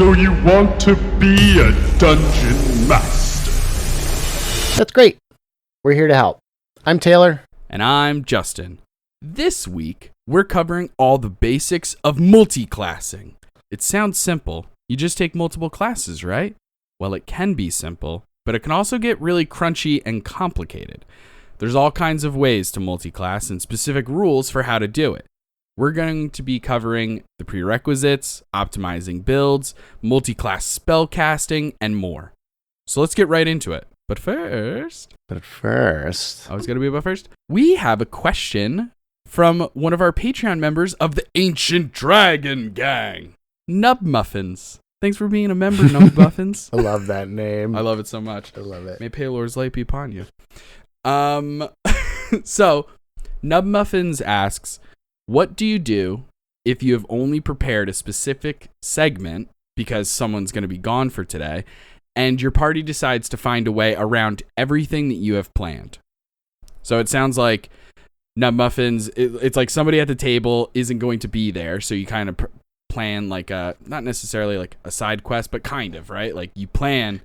So you want to be a dungeon master? That's great. We're here to help. I'm Taylor. And I'm Justin. This week, we're covering all the basics of multiclassing. It sounds simple. You just take multiple classes, right? Well, it can be simple, but it can also get really crunchy and complicated. There's all kinds of ways to multiclass and specific rules for how to do it. We're going to be covering the prerequisites, optimizing builds, multiclass spell casting, and more. So let's get right into it. But first, First, we have a question from one of our Patreon members of the Ancient Dragon Gang, Nub Muffins. Thanks for being a member, Nub Muffins. I love that name. I love it so much. I love it. May Paylor's light be upon you. So, Nub Muffins asks, what do you do if you have only prepared a specific segment because someone's going to be gone for today, and your party decides to find a way around everything that you have planned? So it sounds like Nub Muffins, it's like somebody at the table isn't going to be there, so you kind of plan like not necessarily like a side quest, but kind of, right? Like you plan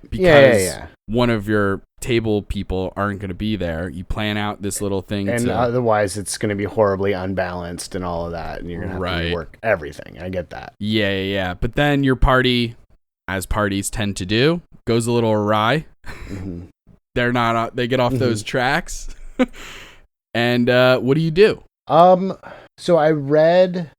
because one of your table people aren't going to be there. You plan out this little thing. And otherwise it's going to be horribly unbalanced and all of that, and you're going to have to work everything. I get that. Yeah. But then your party, as parties tend to do, goes a little awry. Mm-hmm. They get off those tracks. And what do you do? So I read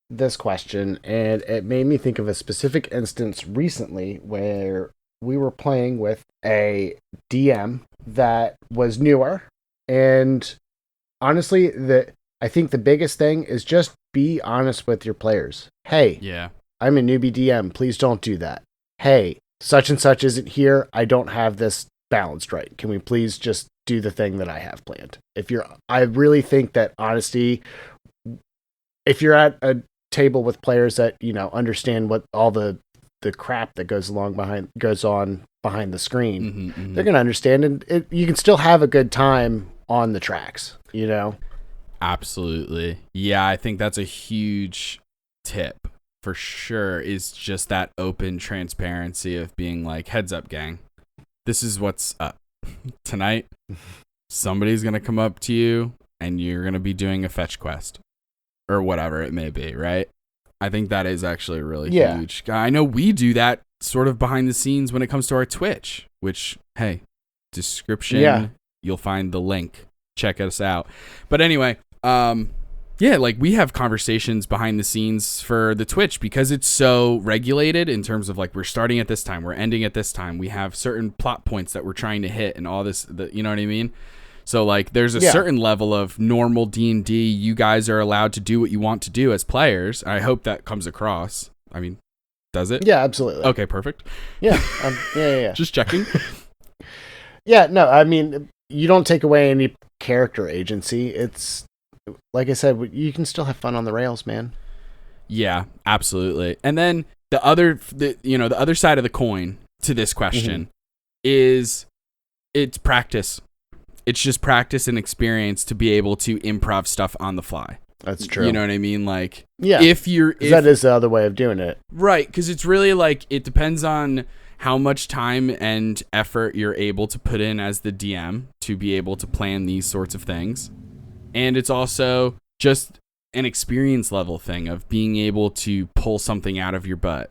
this question and it made me think of a specific instance recently where we were playing with a DM that was newer. And honestly, I think the biggest thing is just be honest with your players. Hey, I'm a newbie DM. Please don't do that. Hey, such and such isn't here. I don't have this balanced right. Can we please just do the thing that I have planned? I really think that honesty, if you're at a table with players that, understand what all the crap that goes on behind the screen, they're going to understand, and you can still have a good time on the tracks, Absolutely. Yeah, I think that's a huge tip for sure, is just that open transparency of being like, heads up, gang. This is what's up. Tonight, somebody's going to come up to you and you're going to be doing a fetch quest or whatever it may be, right? I think that is actually really huge. I know we do that sort of behind the scenes when it comes to our Twitch, which, hey, description, you'll find the link. Check us out. But anyway, like we have conversations behind the scenes for the Twitch because it's so regulated in terms of like, we're starting at this time, we're ending at this time. We have certain plot points that we're trying to hit and all this, you know what I mean? So like there's a certain level of normal D&D. You guys are allowed to do what you want to do as players. I hope that comes across. I mean, does it? Yeah, absolutely. Okay, perfect. Yeah. Yeah. Just checking. Yeah, no, I mean, you don't take away any character agency. It's like I said, you can still have fun on the rails, man. Yeah, absolutely. And then the other side of the coin to this question is it's practice. It's just practice and experience to be able to improv stuff on the fly. That's true. You know what I mean? Like, that is the other way of doing it. Right. Because it's really like, it depends on how much time and effort you're able to put in as the DM to be able to plan these sorts of things. And it's also just an experience level thing of being able to pull something out of your butt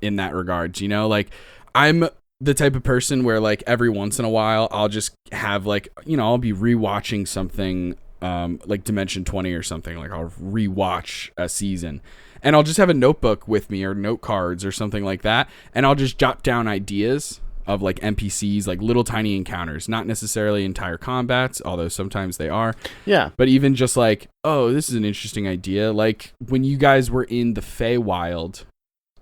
in that regard. Like I'm the type of person where like every once in a while I'll just have like, I'll be rewatching something like Dimension 20 or something. Like I'll rewatch a season and I'll just have a notebook with me or note cards or something like that. And I'll just jot down ideas of like NPCs, like little tiny encounters, not necessarily entire combats, although sometimes they are. Yeah. But even just like, oh, this is an interesting idea. Like when you guys were in the Feywild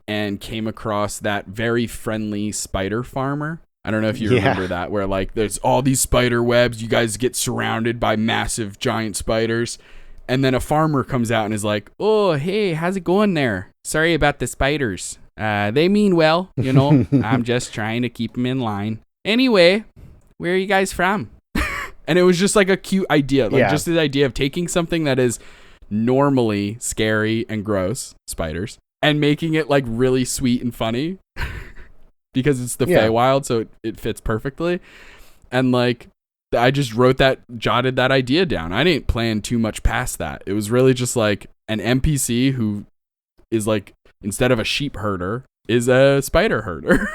and came across that very friendly spider farmer. I don't know if you remember that, where like there's all these spider webs. You guys get surrounded by massive giant spiders. And then a farmer comes out and is like, oh, hey, how's it going there? Sorry about the spiders. They mean well, I'm just trying to keep them in line. Anyway, where are you guys from? And it was just like a cute idea. Like just the idea of taking something that is normally scary and gross, spiders, and making it like really sweet and funny because it's the Yeah. Feywild, so it fits perfectly. And like I just jotted that idea down. I didn't plan too much past that. It was really just like an NPC who is like, instead of a sheep herder, is a spider herder.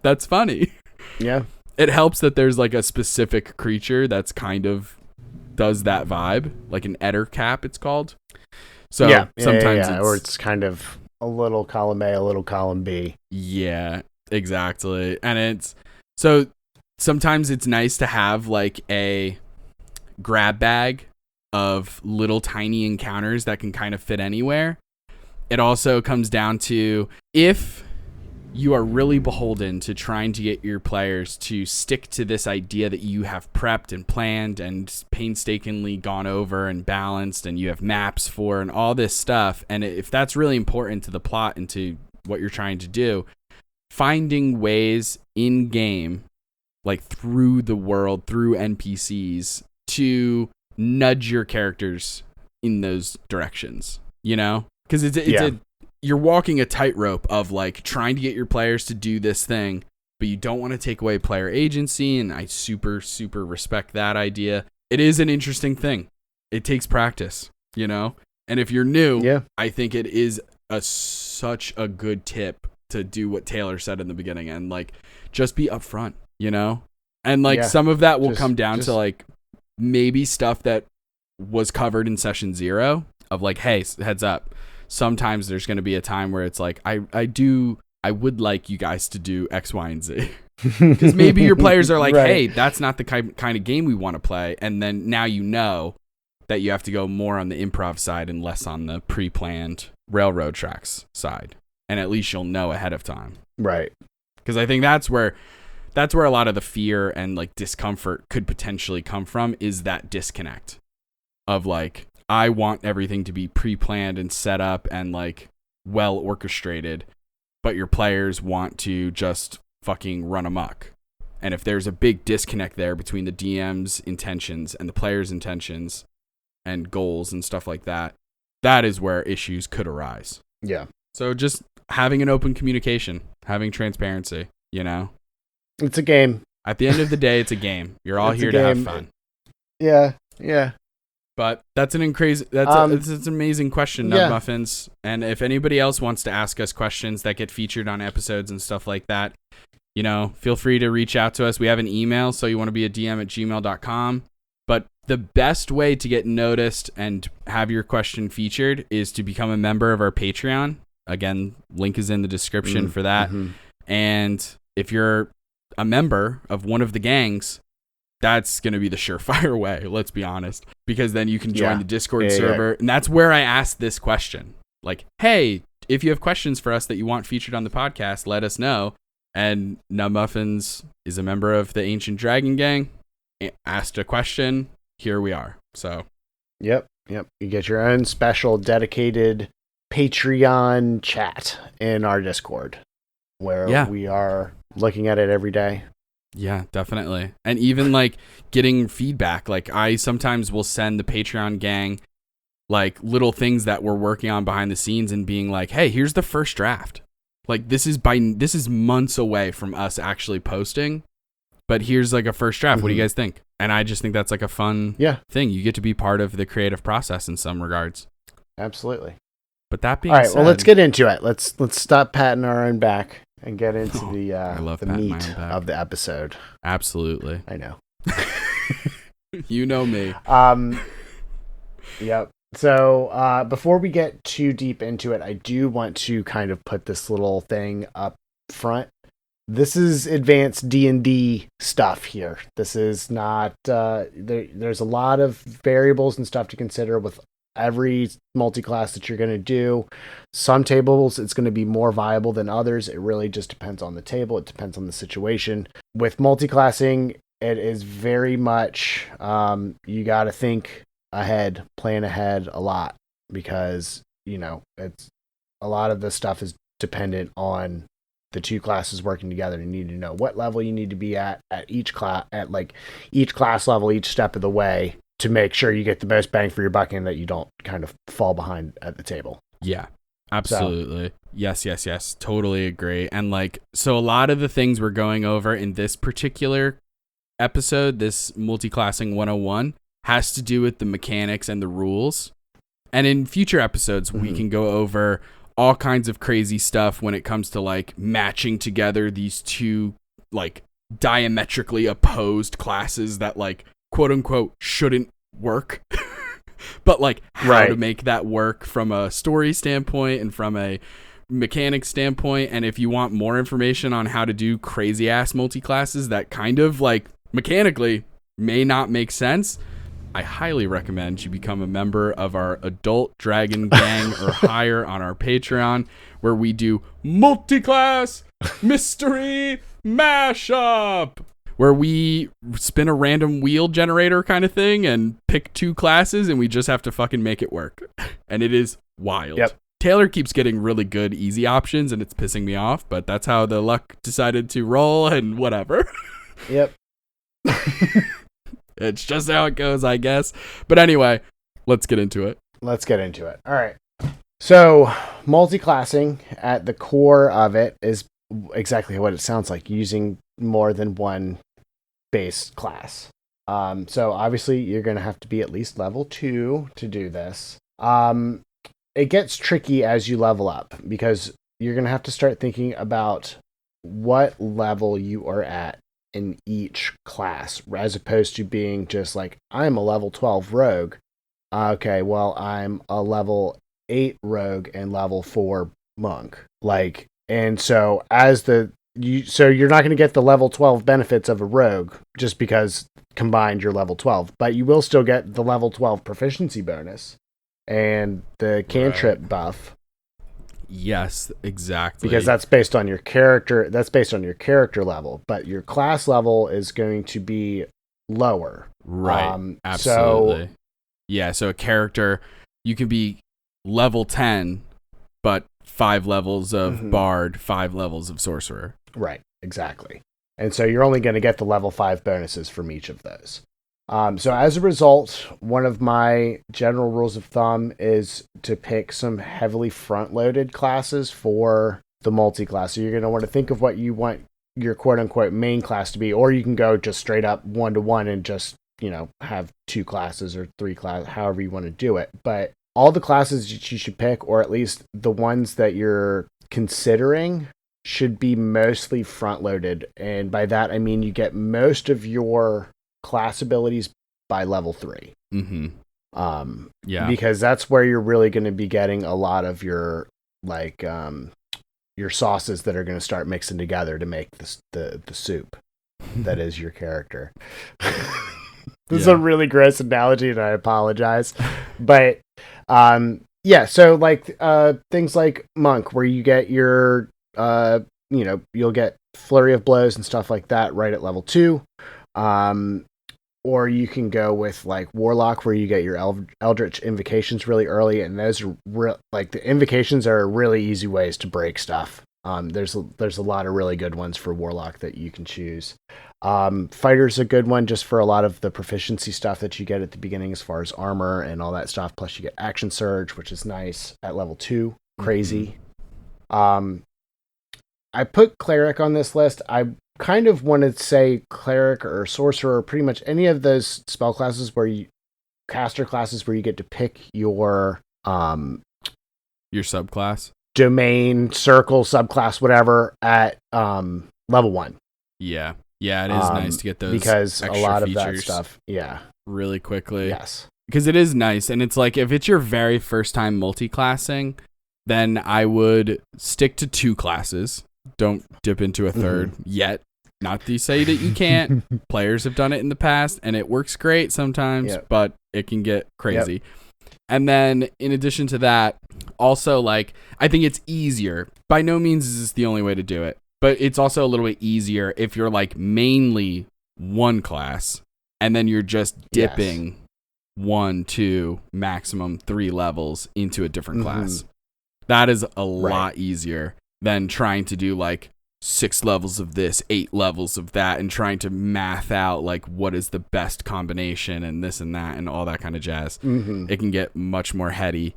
That's funny. Yeah. It helps that there's like a specific creature that's kind of does that vibe, like an Ettercap it's called. So sometimes or it's kind of a little column A, a little column B. Yeah, exactly. And it's so sometimes it's nice to have like a grab bag of little tiny encounters that can kind of fit anywhere. It also comes down to, if you are really beholden to trying to get your players to stick to this idea that you have prepped and planned and painstakingly gone over and balanced and you have maps for and all this stuff, and if that's really important to the plot and to what you're trying to do, finding ways in game, like through the world, through NPCs, to nudge your characters in those directions, you know? Because you're walking a tightrope of like trying to get your players to do this thing, but you don't want to take away player agency. And I super, super respect that idea. It is an interesting thing. It takes practice, you know? And if you're new, I think it is such a good tip to do what Taylor said in the beginning and like just be upfront, you know? And like some of that will come down to like maybe stuff that was covered in session 0 of like, hey, heads up. Sometimes there's going to be a time where it's like, I would like you guys to do X, Y, and Z. Because maybe your players are like, hey, that's not the kind of game we want to play. And then now you know that you have to go more on the improv side and less on the pre-planned railroad tracks side. And at least you'll know ahead of time. Right. Because I think that's where a lot of the fear and like discomfort could potentially come from, is that disconnect of like, I want everything to be pre-planned and set up and like well orchestrated, but your players want to just fucking run amok. And if there's a big disconnect there between the DM's intentions and the player's intentions and goals and stuff like that, that is where issues could arise. Yeah. So just having an open communication, having transparency, you know? It's a game. At the end of the day, it's a game. You're all here to have fun. Yeah. Yeah. But that's an amazing question, Nub Muffins. And if anybody else wants to ask us questions that get featured on episodes and stuff like that, you know, feel free to reach out to us. We have an email, soyouwannabeadm@gmail.com. But the best way to get noticed and have your question featured is to become a member of our Patreon. Again, link is in the description for that. Mm-hmm. And if you're a member of one of the gangs, that's going to be the surefire way, let's be honest, because then you can join the Discord server. And that's where I asked this question. Like, hey, if you have questions for us that you want featured on the podcast, let us know. And Nub Muffins is a member of the Ancient Dragon Gang, asked a question. Here we are. So, Yep. You get your own special dedicated Patreon chat in our Discord where we are looking at it every day. Yeah, definitely. And even like getting feedback. Like I sometimes will send the Patreon gang like little things that we're working on behind the scenes and being like, hey, here's the first draft. Like this is months away from us actually posting, but here's like a first draft. Mm-hmm. What do you guys think? And I just think that's like a fun thing. You get to be part of the creative process in some regards. Absolutely. But that being said, well, let's get into it. Let's stop patting our own back and get into the meat of the episode. Absolutely. I know. You know me. Yep. So before we get too deep into it, I do want to kind of put this little thing up front. This is advanced D&D stuff here. This is not... there's a lot of variables and stuff to consider with every multi-class that you're going to do. Some tables, it's going to be more viable than others. It really just depends on the table. It depends on the situation. With multi-classing, it is very much... you got to think ahead, plan ahead a lot, because, you know, it's a lot of this stuff is dependent on the two classes working together. You need to know what level you need to be at each class, at like each class level, each step of the way, to make sure you get the most bang for your buck and that you don't kind of fall behind at the table. Yeah, Absolutely. Yes. Totally agree. And like, so a lot of the things we're going over in this particular episode, this Multiclassing 101, has to do with the mechanics and the rules. And in future episodes, we can go over all kinds of crazy stuff when it comes to like matching together these two like diametrically opposed classes that like quote unquote shouldn't work. But like how to make that work from a story standpoint and from a mechanic standpoint. And if you want more information on how to do crazy ass multi-classes that kind of like mechanically may not make sense, I highly recommend you become a member of our Adult Dragon Gang or higher on our Patreon, where we do multi-class mystery mashup, where we spin a random wheel generator kind of thing and pick two classes and we just have to fucking make it work. And it is wild. Yep. Taylor keeps getting really good easy options and it's pissing me off, but that's how the luck decided to roll and whatever. Yep. It's just how it goes, I guess. But anyway, let's get into it. All right. So multi-classing at the core of it is exactly what it sounds like, using more than one base class. So obviously you're going to have to be at least level 2 to do this. It gets tricky as you level up because you're going to have to start thinking about what level you are at in each class, as opposed to being just like, I'm a level 12 rogue. Okay, well, I'm a level 8 rogue and level 4 monk. Like, and so you're not going to get the level 12 benefits of a rogue just because combined you're level 12, but you will still get the level 12 proficiency bonus and the cantrip buff. Yes, exactly. Because that's based on your character. That's based on your character level, but your class level is going to be lower. Right. Absolutely. So a character, you can be level 10, but 5 levels of bard, 5 levels of sorcerer. Right. Exactly. And so you're only going to get the level 5 bonuses from each of those. So as a result, one of my general rules of thumb is to pick some heavily front-loaded classes for the multi-class. So you're going to want to think of what you want your quote-unquote main class to be, or you can go just straight up 1-to-1 and just, have 2 classes or 3 classes, however you want to do it. But all the classes that you should pick, or at least the ones that you're considering, should be mostly front-loaded. And by that, I mean you get most of your class abilities by level 3. Because that's where you're really going to be getting a lot of your your sauces that are going to start mixing together to make the soup that is your character. This is a really gross analogy and I apologize, but so like things like monk, where you get your you'll get flurry of blows and stuff like that right at level 2. Or you can go with like warlock, where you get your eldritch invocations really early, and those are the invocations are really easy ways to break stuff. There's a lot of really good ones for warlock that you can choose. Fighter's a good one just for a lot of the proficiency stuff that you get at the beginning as far as armor and all that stuff. Plus you get action surge, which is nice at level 2. Crazy. I put cleric on this list. I kind of want to say cleric or sorcerer, pretty much any of those spell classes caster classes where you get to pick your subclass, domain, circle, subclass, whatever at level 1. Yeah, it is nice to get those because a lot of that features stuff, really quickly. Yes, because it is nice, and it's like if it's your very first time multi-classing, then I would stick to 2 classes. Don't dip into a third yet. Not to say that you can't. Players have done it in the past, and it works great sometimes, but it can get crazy. And then, in addition to that, also, like, I think it's easier. By no means is this the only way to do it, but it's also a little bit easier if you're, like, mainly 1 class, and then you're just dipping 1, 2, maximum 3 levels into a different class. That is a lot easier than trying to do like 6 levels of this, 8 levels of that, and trying to math out like what is the best combination and this and that and all that kind of jazz. It can get much more heady.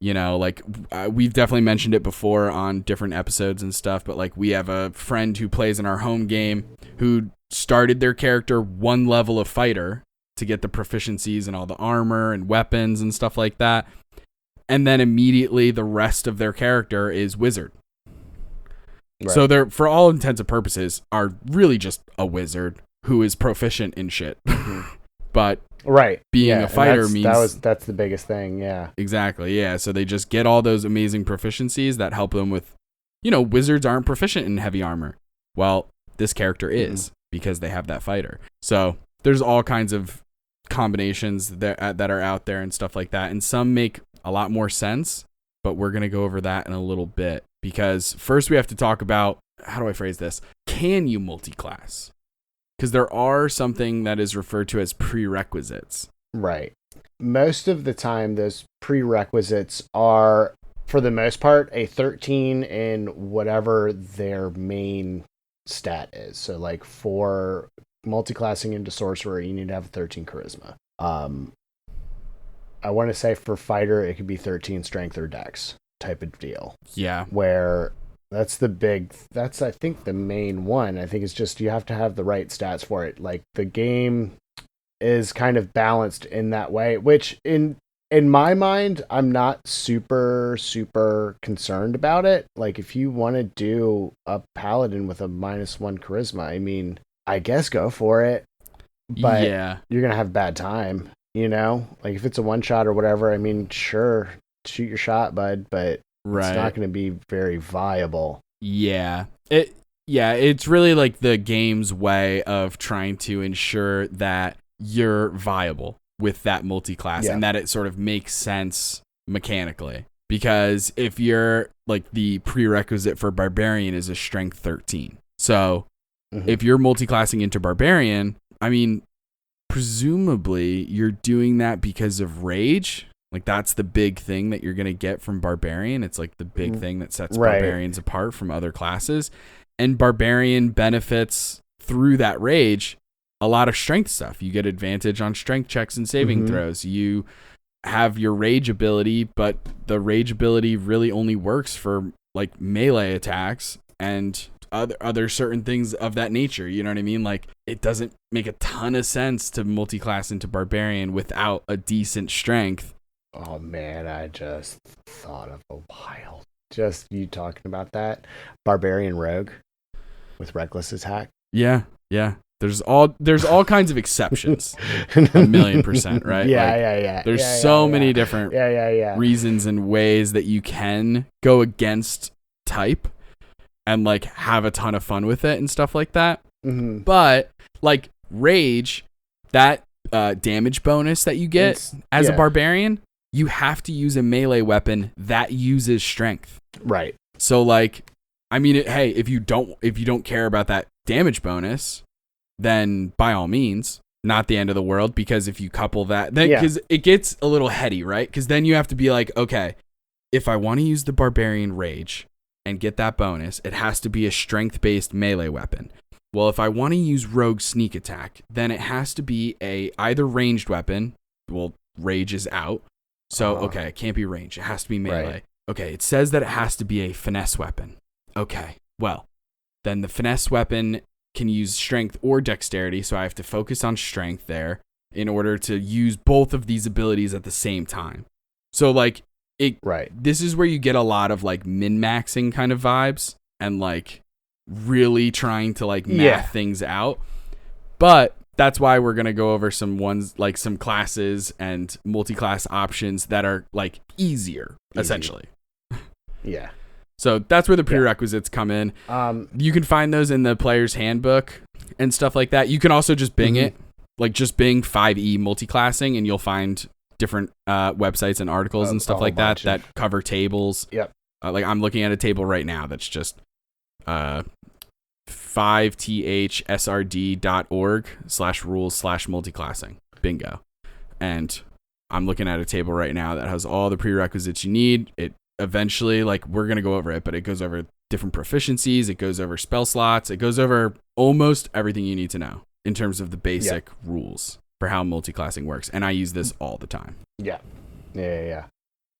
You know, like we've definitely mentioned it before on different episodes and stuff, but like we have a friend who plays in our home game who started their character one level of fighter to get the proficiencies and all the armor and weapons and stuff like that. And then immediately the rest of their character is wizard. Right. So they're, for all intents and purposes, are really just a wizard who is proficient in shit. But being a fighter means that's the biggest thing. Yeah, exactly. Yeah. So they just get all those amazing proficiencies that help them with, you know, wizards aren't proficient in heavy armor. Well, this character is because they have that fighter. So there's all kinds of combinations that are out there and stuff like that. And some make a lot more sense, but we're going to go over that in a little bit, because first we have to talk about, how do I phrase this? Can you multi-class? Because there are something that is referred to as prerequisites. Right. Most of the time, those prerequisites are, for the most part, a 13 in whatever their main stat is. So, like, for multiclassing into sorcerer, you need to have 13 charisma. I want to say for fighter, it could be 13 strength or dex type of deal. Yeah. Where that's I think the main one. I think it's just you have to have the right stats for it. Like, the game is kind of balanced in that way, which in my mind, I'm not super concerned about it. Like, if you want to do a paladin with a -1 charisma, I mean, I guess go for it. But you're going to have a bad time, you know? Like, if it's a one shot or whatever, I mean, sure, shoot your shot, bud, but it's not going to be very viable. Yeah. It's really like the game's way of trying to ensure that you're viable with that multi-class and that it sort of makes sense mechanically. Because if you're like, the prerequisite for barbarian is a strength 13. So if you're multi-classing into barbarian, I mean, presumably you're doing that because of rage. Like, that's the big thing that you're going to get from barbarian. It's like the big thing that sets barbarians apart from other classes. And barbarian benefits through that rage a lot of strength stuff. You get advantage on strength checks and saving throws. You have your rage ability, but the rage ability really only works for like melee attacks and other certain things of that nature. You know what I mean? Like, it doesn't make a ton of sense to multi-class into barbarian without a decent strength. Oh man, I just thought of a while. Just you talking about that. Barbarian rogue with reckless attack. Yeah. There's all kinds of exceptions. 1,000,000%, right? There's so many different reasons and ways that you can go against type and like have a ton of fun with it and stuff like that. But like rage, that damage bonus that you get as a barbarian, you have to use a melee weapon that uses strength. Right. So like, I mean, hey, if you don't care about that damage bonus, then by all means, not the end of the world, because if you couple that, then because it gets a little heady, right? Because then you have to be like, okay, if I want to use the barbarian rage and get that bonus, it has to be a strength-based melee weapon. Well, if I want to use rogue sneak attack, then it has to be a either ranged weapon. Well, rage is out. So, okay, it can't be ranged. It has to be melee. Right. Okay, it says that it has to be a finesse weapon. Okay, well, then the finesse weapon can use strength or dexterity, so I have to focus on strength there in order to use both of these abilities at the same time. So, like, this is where you get a lot of, like, min-maxing kind of vibes and, like, really trying to, like, math things out. But that's why we're going to go over some ones, like some classes and multi-class options that are like easier, essentially. Yeah. So that's where the prerequisites come in. You can find those in the player's handbook and stuff like that. You can also just Bing it, like just Bing 5e multi-classing, and you'll find different websites and articles and stuff like that that cover tables. Yep. Like I'm looking at a table right now that's just 5thsrd.org/rules/multiclassing. Bingo. And I'm looking at a table right now that has all the prerequisites you need. It eventually, like, we're going to go over it, but it goes over different proficiencies. It goes over spell slots. It goes over almost everything you need to know in terms of the basic rules for how multiclassing works. And I use this all the time. Yeah.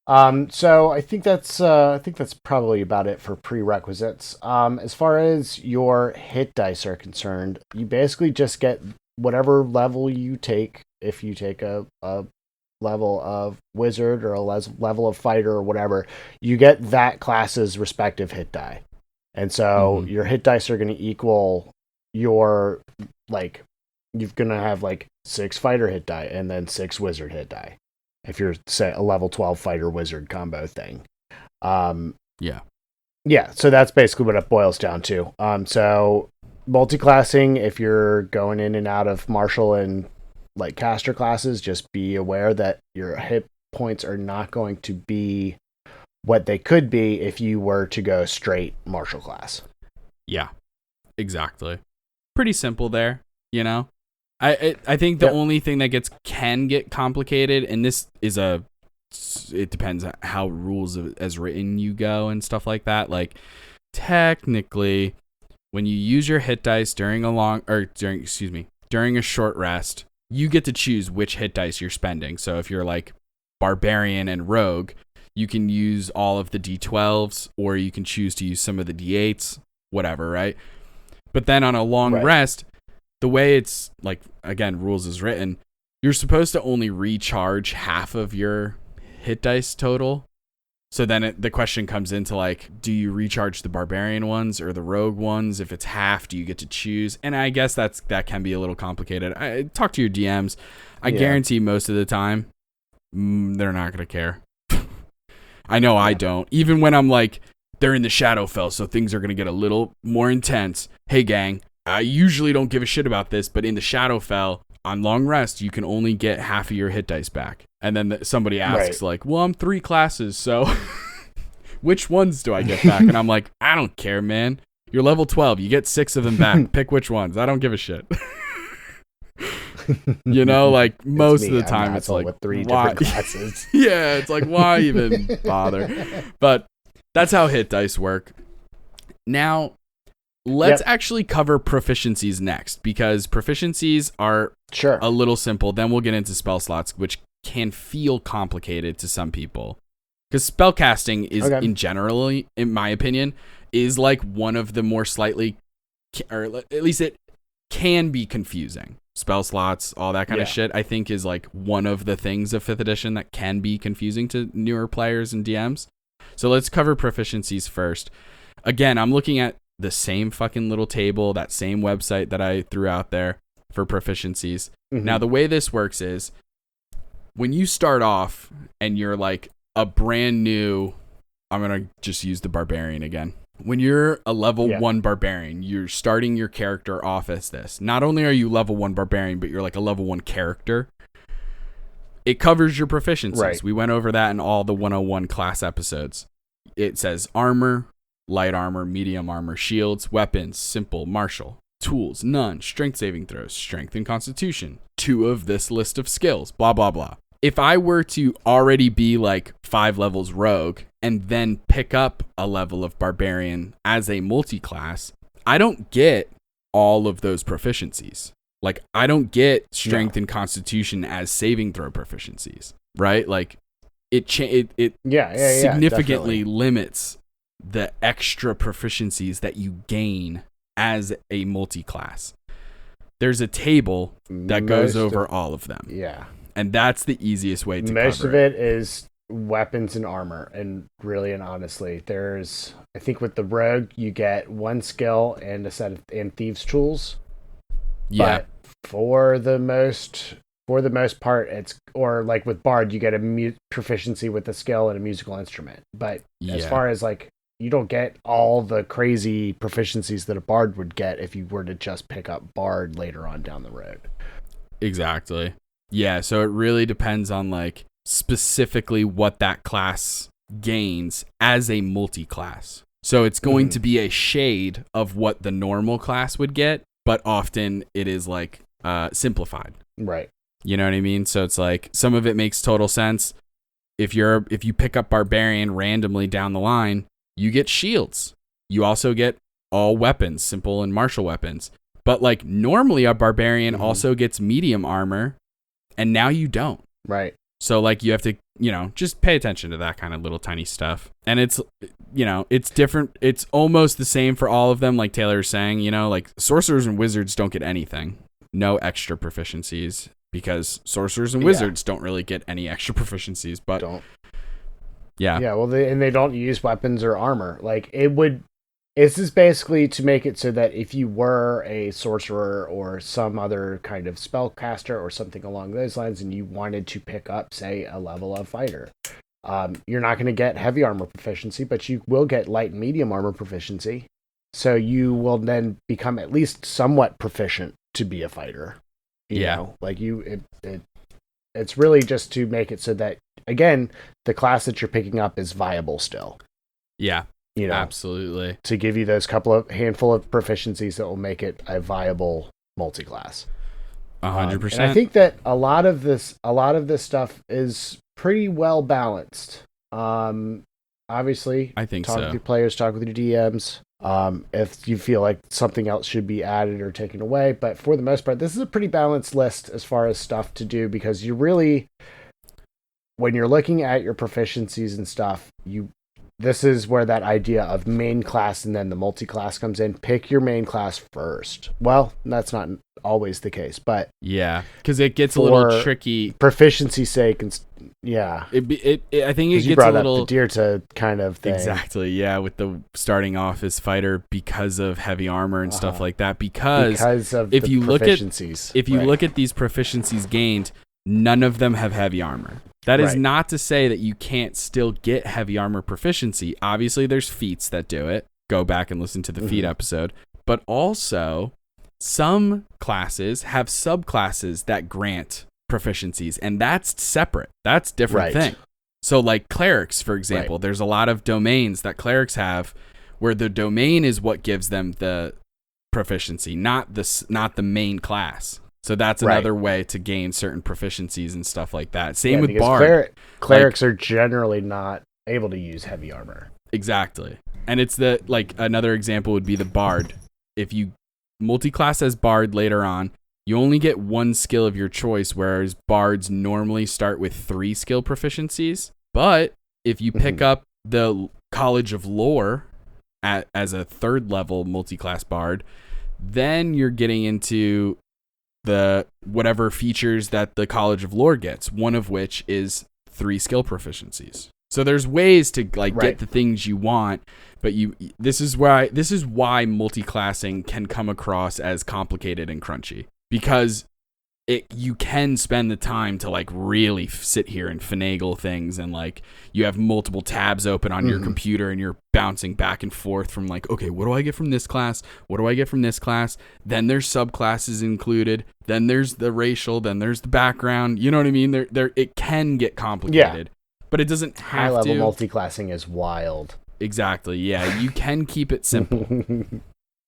So I think that's probably about it for prerequisites. As far as your hit dice are concerned, you basically just get whatever level you take. If you take a level of wizard or a level of fighter or whatever, you get that class's respective hit die. And so your hit dice are going to equal your, like, you're going to have like 6 fighter hit die and then 6 wizard hit die. If you're, say, a level 12 fighter wizard combo thing. Yeah. Yeah, so that's basically what it boils down to. So multiclassing, if you're going in and out of martial and like caster classes, just be aware that your hit points are not going to be what they could be if you were to go straight martial class. Yeah, exactly. Pretty simple there, you know? I think the only thing that can get complicated, and this is it depends on how rules as written you go and stuff like that. Like, technically, when you use your hit dice during a short rest, you get to choose which hit dice you're spending. So if you're like barbarian and rogue, you can use all of the D12s, or you can choose to use some of the D8s, whatever, right? But then on a long rest, the way it's, like, again, rules is written, you're supposed to only recharge half of your hit dice total. So then the question comes into, like, do you recharge the barbarian ones or the rogue ones? If it's half, do you get to choose? And I guess that can be a little complicated. Talk to your DMs. I guarantee most of the time, they're not going to care. I know I don't. Even when I'm like, they're in the Shadowfell, so things are going to get a little more intense. Hey, gang, I usually don't give a shit about this, but in the Shadowfell, on long rest, you can only get half of your hit dice back. And then somebody asks, like, well, I'm 3 classes, so which ones do I get back? And I'm like, I don't care, man. You're level 12. You get 6 of them back. Pick which ones. I don't give a shit. You know, like, most of the time, it's like, with 3 why? different classes. Yeah, it's like, why even bother? But that's how hit dice work. Now, let's actually cover proficiencies next, because proficiencies are a little simple. Then we'll get into spell slots, which can feel complicated to some people. Because spellcasting is, in my opinion, is like one of the more slightly, or at least it can be confusing. Spell slots, all that kind of shit, I think is like one of the things of 5th edition that can be confusing to newer players and DMs. So let's cover proficiencies first. Again, I'm looking at the same fucking little table, that same website that I threw out there for proficiencies. Now, the way this works is when you start off and you're like a brand new, I'm going to just use the barbarian again. When you're a level 1 barbarian, you're starting your character off as this. Not only are you level 1 barbarian, but you're like a level 1 character. It covers your proficiencies. Right. We went over that in all the 101 class episodes. It says armor, light armor, medium armor, shields, weapons, simple, martial, tools, none, strength saving throws, strength and constitution, 2 of this list of skills, blah, blah, blah. If I were to already be like 5 levels rogue and then pick up a level of barbarian as a multi-class, I don't get all of those proficiencies. Like, I don't get strength and constitution as saving throw proficiencies, right? Like, it significantly limits the extra proficiencies that you gain as a multi-class. There's a table that goes over all of them. Yeah. And that's the easiest way to cover it. Most of it is weapons and armor. And really and honestly, I think with the rogue, you get 1 skill and a set of thieves' tools. Yeah. But for the most part, it's, or like with bard, you get a proficiency with a skill and a musical instrument. But as far as like, you don't get all the crazy proficiencies that a bard would get if you were to just pick up bard later on down the road. Exactly. Yeah, so it really depends on like specifically what that class gains as a multi-class. So it's going to be a shade of what the normal class would get, but often it is like simplified. Right. You know what I mean? So it's like some of it makes total sense. If you pick up barbarian randomly down the line, you get shields. You also get all weapons, simple and martial weapons. But like normally a barbarian also gets medium armor, and now you don't. Right. So like you have to, just pay attention to that kind of little tiny stuff. And it's, it's different. It's almost the same for all of them. Like Taylor was saying, like sorcerers and wizards don't get anything. No extra proficiencies, because sorcerers and wizards don't really get any extra proficiencies, but don't. Yeah. Yeah. Well, they don't use weapons or armor. Like this is basically to make it so that if you were a sorcerer or some other kind of spellcaster or something along those lines, and you wanted to pick up, say, a level of fighter, you're not going to get heavy armor proficiency, but you will get light and medium armor proficiency. So you will then become at least somewhat proficient to be a fighter. You know? Like it's really just to make it so that, again, the class that you're picking up is viable still. Yeah. Absolutely. To give you those handful of proficiencies that will make it a viable multi-class. 100%. And I think that a lot of this stuff is pretty well balanced. Obviously, I think talk with your players, talk with your DMs. If you feel like something else should be added or taken away, but for the most part, this is a pretty balanced list as far as stuff to do, because you really, when you're looking at your proficiencies and stuff, this is where that idea of main class and then the multi-class comes in. Pick your main class first. Well, that's not always the case, but yeah, because it gets a little tricky. Proficiency's sake, and I think it gets a little up the deer to kind of thing. Exactly. Yeah, with the starting off as fighter because of heavy armor and stuff like that. Because of if the you proficiencies, look at these proficiencies gained, none of them have heavy armor. That is not to say that you can't still get heavy armor proficiency. Obviously, there's feats that do it. Go back and listen to the feat episode. But also, some classes have subclasses that grant proficiencies, and that's separate. That's a different thing. So like clerics, for example, there's a lot of domains that clerics have where the domain is what gives them the proficiency, not the main class. So that's another way to gain certain proficiencies and stuff like that. Same with Bard. Clerics are generally not able to use heavy armor. Exactly. And it's another example would be the Bard. If you multi-class as Bard later on, you only get one skill of your choice, whereas Bards normally start with 3 skill proficiencies. But if you pick up the College of Lore as a 3rd level multi-class Bard, then you're getting into the whatever features that the College of Lore gets, one of which is 3 skill proficiencies. So there's ways to get the things you want, but this is why multi-classing can come across as complicated and crunchy, because you can spend the time to really sit here and finagle things, and you have multiple tabs open on your computer and you're bouncing back and forth from okay, what do I get from this class? What do I get from this class? Then there's subclasses included. Then there's the racial. Then there's the background. You know what I mean? It can get complicated, but it doesn't have to. High-level multi-classing is wild. Exactly. Yeah, you can keep it simple.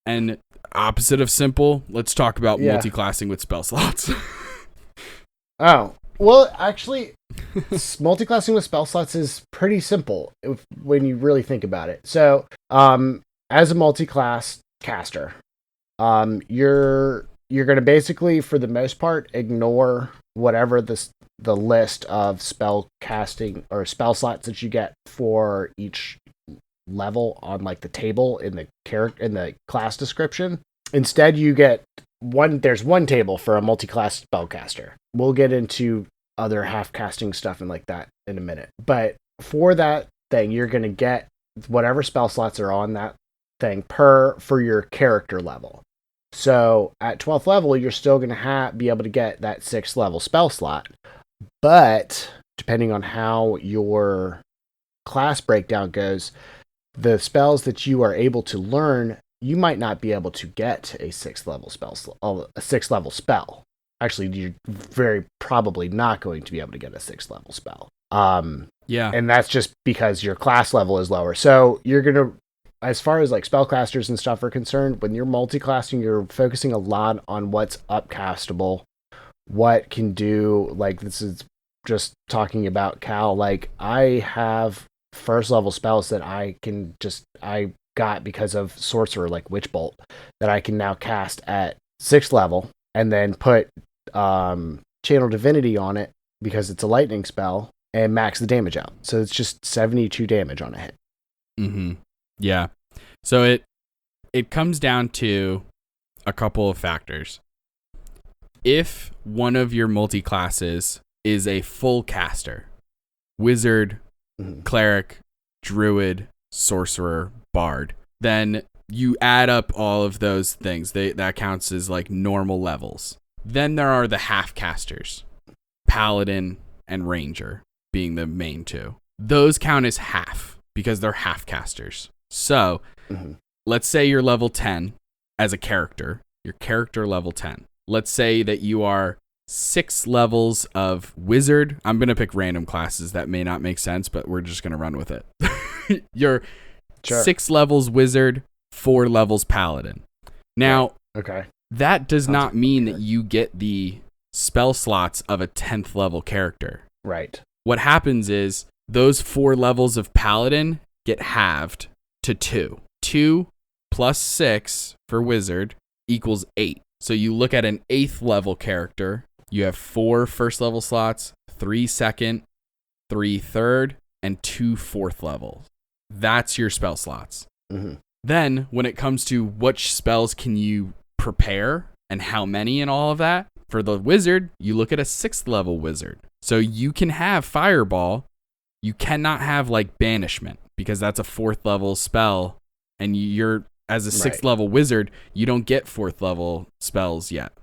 And opposite of simple, let's talk about multi-classing with spell slots. Oh, well, actually, multi-classing with spell slots is pretty simple when you really think about it. So, as a multi-class caster, you're going to basically, for the most part, ignore whatever the list of spell casting or spell slots that you get for each level on the table in the class description. Instead, you get there's one table for a multi-class spellcaster. We'll get into other half-casting stuff and that in a minute. But for that thing, you're going to get whatever spell slots are on that thing for your character level. So at 12th level, you're still going to be able to get that 6th level spell slot. But depending on how your class breakdown goes, the spells that you are able to learn, you might not be able to get a 6th level spell. Actually, you're very probably not going to be able to get a 6th level spell. And that's just because your class level is lower. So you're going to, as far as spellcasters and stuff are concerned, when you're multi-classing, you're focusing a lot on what's upcastable, what can do, this is just talking about Cal, I have 1st level spells that I got because of Sorcerer, like Witch Bolt, that I can now cast at 6th level and then put Channel Divinity on it because it's a lightning spell, and max the damage out. So it's just 72 damage on a hit. Mm-hmm. Yeah. So it comes down to a couple of factors. If one of your multi-classes is a full caster, wizard, cleric, druid, sorcerer, bard, then you add up all of those things. That counts as like normal levels. Then there are the half casters, paladin and ranger being the main two. Those count as half because they're half casters. So let's say you're level 10 as a character, your character level 10. Let's say that you are 6 levels of wizard. I'm going to pick random classes that may not make sense, but we're just going to run with it. You're 6 levels wizard, 4 levels paladin. Now, that does not mean that you get the spell slots of a 10th level character. Right. What happens is those 4 levels of paladin get halved to 2. 2 plus 6 for wizard equals 8. So you look at an 8th level character, you have 4 first level slots, 3 second, 3 third, and 2 fourth levels. That's your spell slots. Then when it comes to which spells can you prepare and how many and all of that, for the wizard, you look at a 6th level wizard. So you can have fireball. You cannot have like banishment because that's a 4th level spell. And you're, as a 6th level wizard, you don't get 4th level spells yet.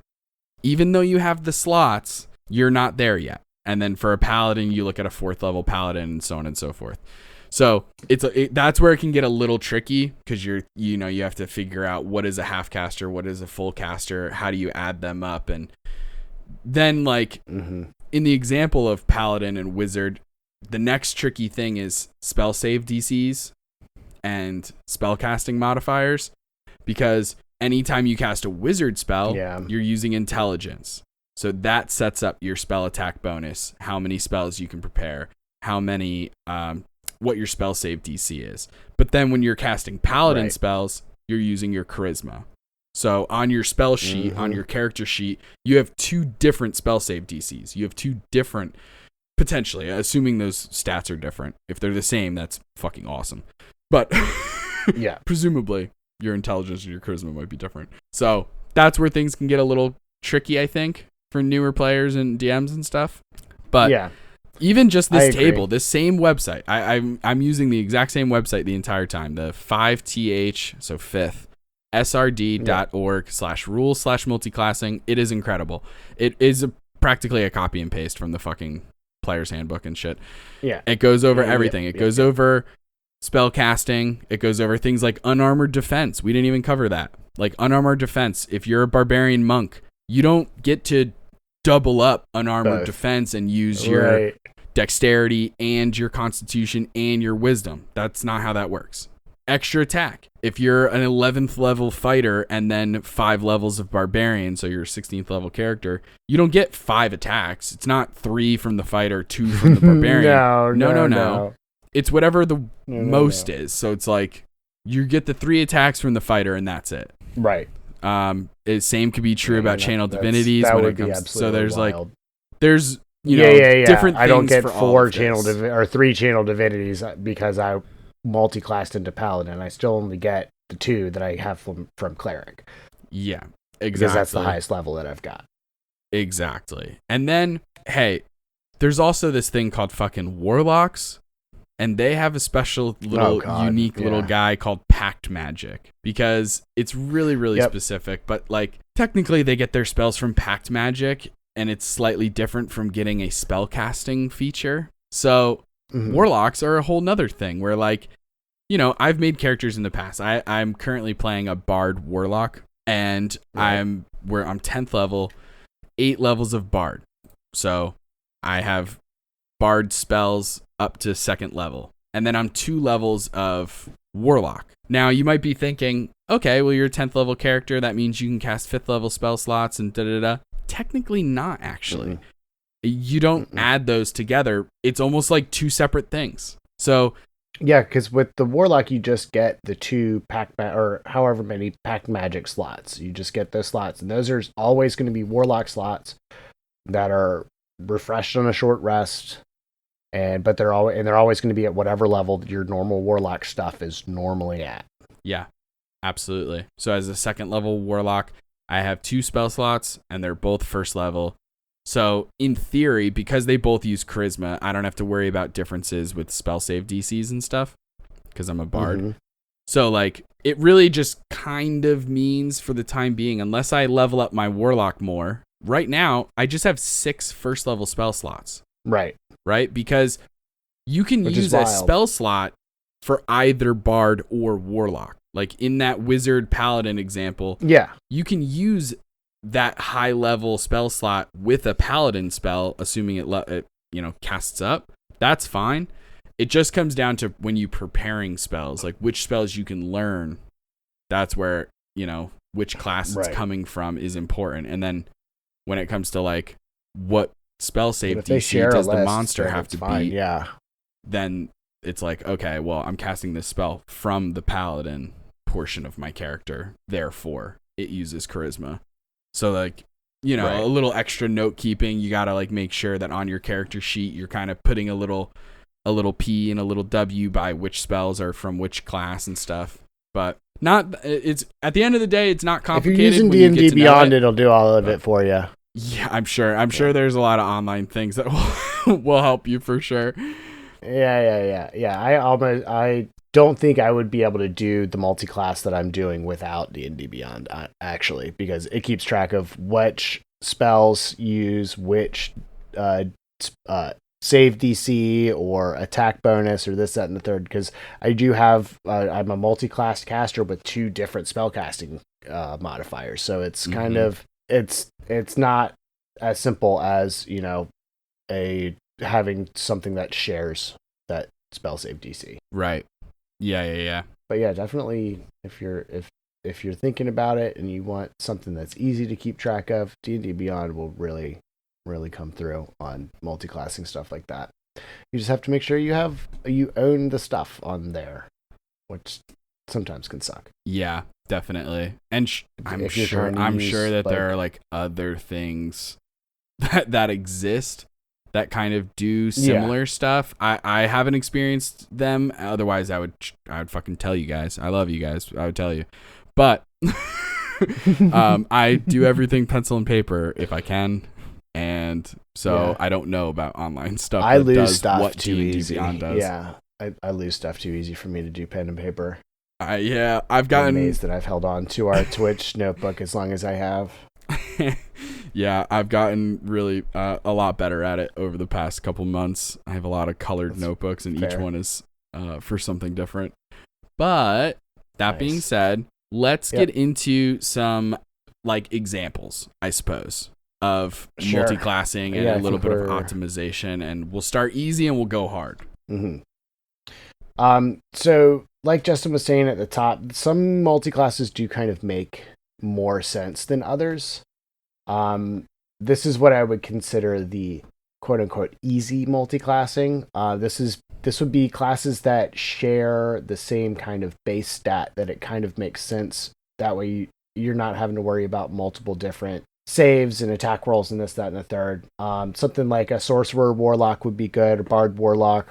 Even though you have the slots, you're not there yet. And then for a paladin, you look at a 4th level paladin and so on and so forth. So that's where it can get a little tricky because you have to figure out what is a half caster, what is a full caster, how do you add them up, and then like in the example of paladin and wizard, the next tricky thing is spell save DCs and spell casting modifiers, because anytime you cast a wizard spell, you're using intelligence. So that sets up your spell attack bonus, how many spells you can prepare, how many what your spell save DC is. But then when you're casting paladin spells, you're using your charisma. So on your spell sheet, on your character sheet, you have 2 different spell save DCs. You have 2 different, potentially, assuming those stats are different. If they're the same, that's fucking awesome. But presumably your intelligence and your charisma might be different. So that's where things can get a little tricky, I think, for newer players and DMs and stuff. But even just this table, this same website, I'm using the exact same website the entire time. The 5th, so 5th, srd.org/rules/multiclassing. It is incredible. It is practically a copy and paste from the fucking player's handbook and shit. Yeah. It goes over everything. It goes over spell casting. It goes over things like unarmored defense. We didn't even cover that. Like unarmored defense, if you're a barbarian monk, you don't get to double up unarmored defense and use your dexterity and your constitution and your wisdom. That's not how that works. Extra attack. If you're an 11th level fighter and then 5 levels of barbarian, so you're a 16th level character, you don't get 5 attacks. It's not 3 from the fighter, 2 from the barbarian. No. It's whatever the most is. So it's like you get the 3 attacks from the fighter and that's it. Right. Same could be true about channel divinities when it comes. So there's wild. There's different. I don't get for 4 channel or 3 channel divinities because I multi-classed into paladin. I still only get the 2 that I have from cleric. Yeah, exactly. Because that's the highest level that I've got. Exactly. And then hey, there's also this thing called fucking warlocks. And they have a special little unique little guy called Pact Magic because it's really, really specific. But like technically they get their spells from Pact Magic and it's slightly different from getting a spell casting feature. So warlocks are a whole nother thing where like, I've made characters in the past. I'm currently playing a bard warlock and I'm 10th level, 8 levels of bard. So I have bard spells up to 2nd level. And then I'm 2 levels of warlock. Now you might be thinking, okay, well you're a 10th level character. That means you can cast 5th level spell slots and da-da-da. Technically not, actually. You don't add those together. It's almost like 2 separate things. So yeah, because with the warlock, you just get the 2 or however many pact magic slots. You just get those slots. And those are always going to be warlock slots that are refreshed on a short rest, but they're always going to be at whatever level your normal warlock stuff is normally at. Yeah, absolutely. So as a second level warlock, I have 2 spell slots, and they're both first level. So in theory, because they both use charisma, I don't have to worry about differences with spell save DCs and stuff, because I'm a bard. Mm-hmm. So like, it really just kind of means for the time being, unless I level up my warlock more, right now I just have 6 first level spell slots. Right. Because you can use a spell slot for either bard or warlock. Like in that wizard paladin example, you can use that high level spell slot with a paladin spell, assuming it casts up. That's fine. It just comes down to when you preparing spells, like which spells you can learn. That's where, which class it's coming from is important. And then when it comes to like what spell save DC does the monster have to be, then it's like, okay, well, I'm casting this spell from the paladin portion of my character, therefore it uses charisma. So like, a little extra note keeping, you gotta like make sure that on your character sheet you're kind of putting a little P and a little W by which spells are from which class and stuff. But it's at the end of the day, it's not complicated. If you're using D&D Beyond, it'll do all of it for you. Yeah, I'm sure there's a lot of online things that will help you for sure. Yeah. I don't think I would be able to do the multi-class that I'm doing without D&D Beyond, actually, because it keeps track of which spells use which save DC or attack bonus or this, that, and the third, because I do have, I'm a multi-class caster with 2 different spellcasting modifiers, so it's kind of, it's not as simple as, having something that shares that spell save DC. Right. Yeah. But yeah, definitely if you're thinking about it and you want something that's easy to keep track of, D&D Beyond will really come through on multi-classing stuff like that. You just have to make sure you own the stuff on there, which sometimes can suck. Yeah, definitely. And I'm sure that there are like other things that exist that kind of do similar stuff. I haven't experienced them. Otherwise, I would fucking tell you guys. I love you guys. I would tell you. But I do everything pencil and paper if I can. And so I don't know about online stuff. I lose stuff too easy. Yeah, I lose stuff too easy for me to do pen and paper. I've gotten amazed that I've held on to our Twitch notebook as long as I have. Yeah, I've gotten really a lot better at it over the past couple months. I have a lot of colored notebooks, and each one is for something different. But that being said, let's get into some like examples, I suppose, of multi-classing and a little bit of optimization. And we'll start easy and we'll go hard. Mm-hmm. So like Justin was saying at the top, some multi-classes do kind of make more sense than others. This is what I would consider the quote unquote easy multi-classing. This would be classes that share the same kind of base stat that it kind of makes sense. That way you're not having to worry about multiple different saves and attack rolls and this, that, and the third. Something like a sorcerer warlock would be good, or bard warlock.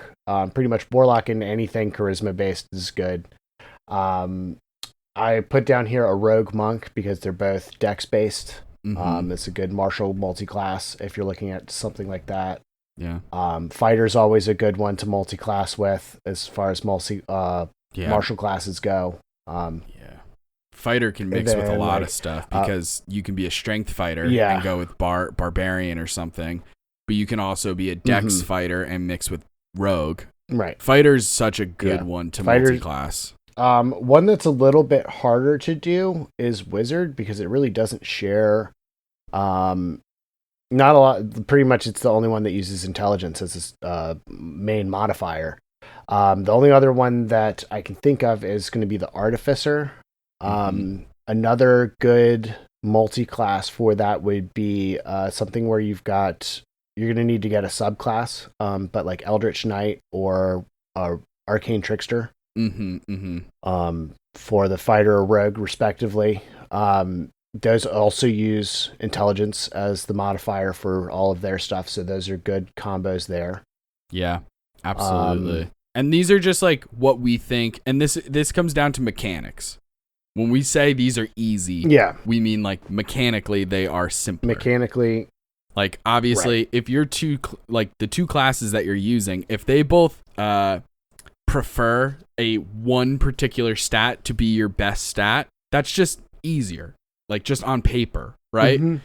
Pretty much warlock in anything charisma based is good. I put down here a rogue monk because they're both dex based. Mm-hmm. It's a good martial multi-class if you're looking at something like that. Yeah. Fighter's always a good one to multi-class with as far as martial classes go. Fighter can mix with a lot of stuff because you can be a strength fighter and go with barbarian or something, but you can also be a dex fighter and mix with rogue. Right. Fighter's such a good one to multi-class. One that's a little bit harder to do is wizard because it really doesn't share. Not a lot. Pretty much, it's the only one that uses intelligence as its main modifier. The only other one that I can think of is going to be the artificer. Another good multi-class for that would be something where you're going to need to get a subclass, but like Eldritch Knight or Arcane Trickster. For the fighter or rogue, respectively. Those also use intelligence as the modifier for all of their stuff, so those are good combos there. Yeah, absolutely. And these are just like what we think, and this comes down to mechanics. When we say these are easy, we mean like mechanically they are simpler. Mechanically, like obviously, if you're the two classes that you're using, if they both prefer a one particular stat to be your best stat, that's just easier. Like just on paper, right? Mm-hmm.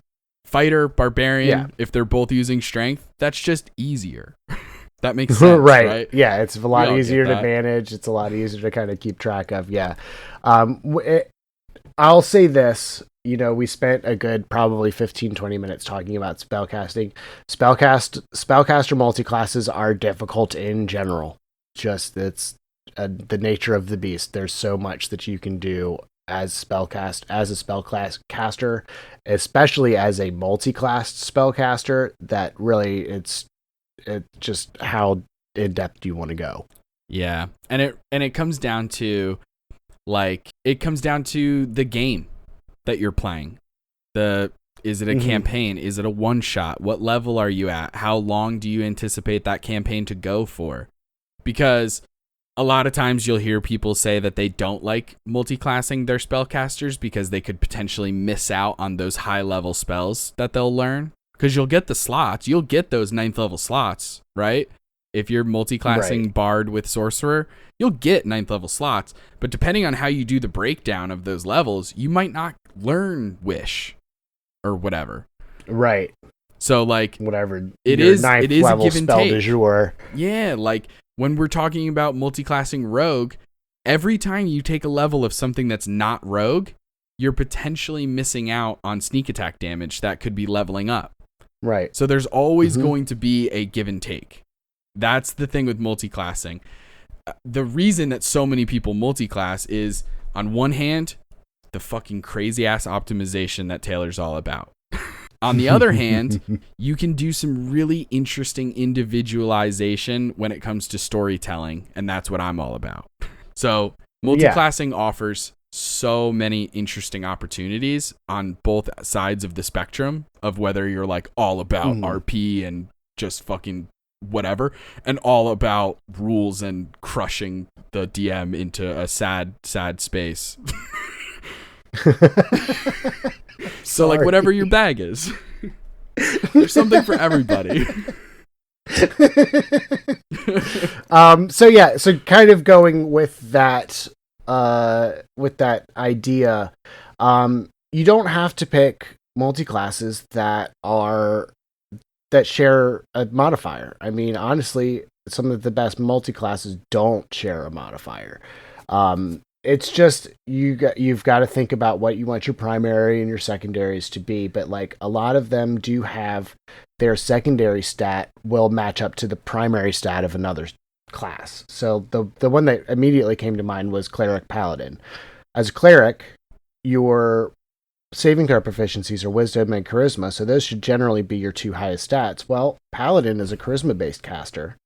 Fighter, barbarian, if they're both using strength, that's just easier. That makes sense, right? Yeah, it's a lot easier to manage. It's a lot easier to kind of keep track of. Yeah. I'll say this. We spent a good probably 15-20 minutes talking about spellcasting. Spellcaster multiclasses are difficult in general. Just it's the nature of the beast. There's so much that you can do as a spellcaster, especially as a multi-classed spellcaster, that really it's just how in depth you want to go. Yeah. And it comes down to the game that you're playing. Is it a campaign? Is it a one shot? What level are you at? How long do you anticipate that campaign to go for? Because a lot of times you'll hear people say that they don't like multiclassing their spellcasters because they could potentially miss out on those high level spells that they'll learn. Because you'll get the slots. You'll get those 9th level slots, right? If you're multiclassing Bard with Sorcerer, you'll get 9th level slots. But depending on how you do the breakdown of those levels, you might not learn Wish or whatever. Right. So like whatever. It is a give and spell take. Du jour. Yeah, like when we're talking about multiclassing Rogue, every time you take a level of something that's not Rogue, you're potentially missing out on sneak attack damage that could be leveling up. Right. So there's always going to be a give and take. That's the thing with multiclassing. The reason that so many people multiclass is, on one hand, the fucking crazy ass optimization that Taylor's all about. On the other hand, you can do some really interesting individualization when it comes to storytelling, and that's what I'm all about. So multiclassing offers so many interesting opportunities on both sides of the spectrum of whether you're like all about RP and just fucking whatever, and all about rules and crushing the DM into a sad space. So like whatever your bag is, there's something for everybody. So kind of going with that idea, you don't have to pick multi-classes that share a modifier. I mean, honestly, some of the best multi-classes don't share a modifier. It's just you've got to think about what you want your primary and your secondaries to be, but like a lot of them do have their secondary stat will match up to the primary stat of another class. So the one that immediately came to mind was Cleric Paladin. As a cleric, your saving throw proficiencies are Wisdom and Charisma, so those should generally be your two highest stats. Well, Paladin is a Charisma-based caster,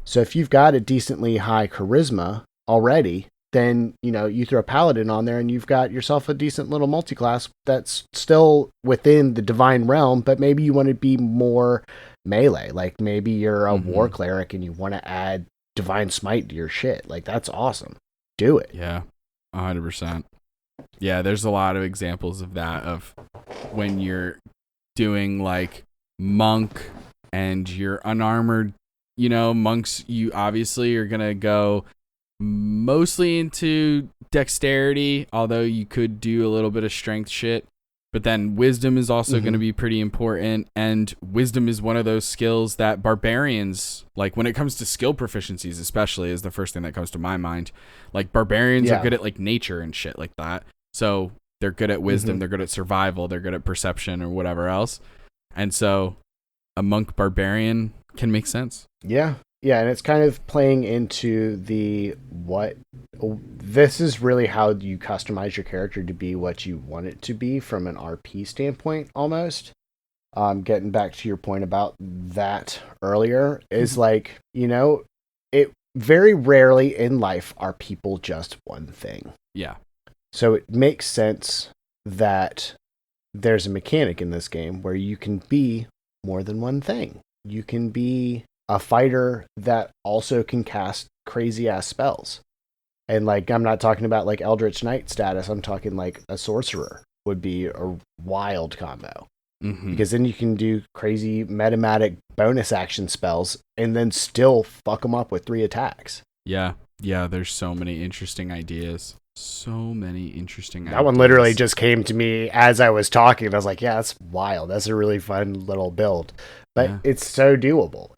so if you've got a decently high Charisma already, then you throw Paladin on there and you've got yourself a decent little multiclass that's still within the divine realm, but maybe you want to be more melee. Like maybe you're a war cleric and you want to add divine smite to your shit. Like that's awesome. Do it. Yeah, 100%. Yeah, there's a lot of examples of that, of when you're doing like monk and you're unarmored, monks, you obviously are going to go mostly into dexterity, although you could do a little bit of strength shit. But then wisdom is also going to be pretty important, and wisdom is one of those skills that barbarians, like when it comes to skill proficiencies especially, is the first thing that comes to my mind. Like barbarians are good at like nature and shit like that. So they're good at wisdom, they're good at survival, they're good at perception or whatever else. And so a monk barbarian can make sense. Yeah. Yeah, and it's kind of playing into this is really how you customize your character to be what you want it to be from an RP standpoint, almost. Getting back to your point about that earlier, is like, it very rarely in life are people just one thing. Yeah. So it makes sense that there's a mechanic in this game where you can be more than one thing. You can be a fighter that also can cast crazy ass spells. And like, I'm not talking about like Eldritch Knight status. I'm talking like a sorcerer would be a wild combo. Because then you can do crazy metamatic bonus action spells and then still fuck them up with 3 attacks. Yeah. There's so many interesting ideas. That one literally just came to me as I was talking. I was like, yeah, that's wild. That's a really fun little build. But it's so doable.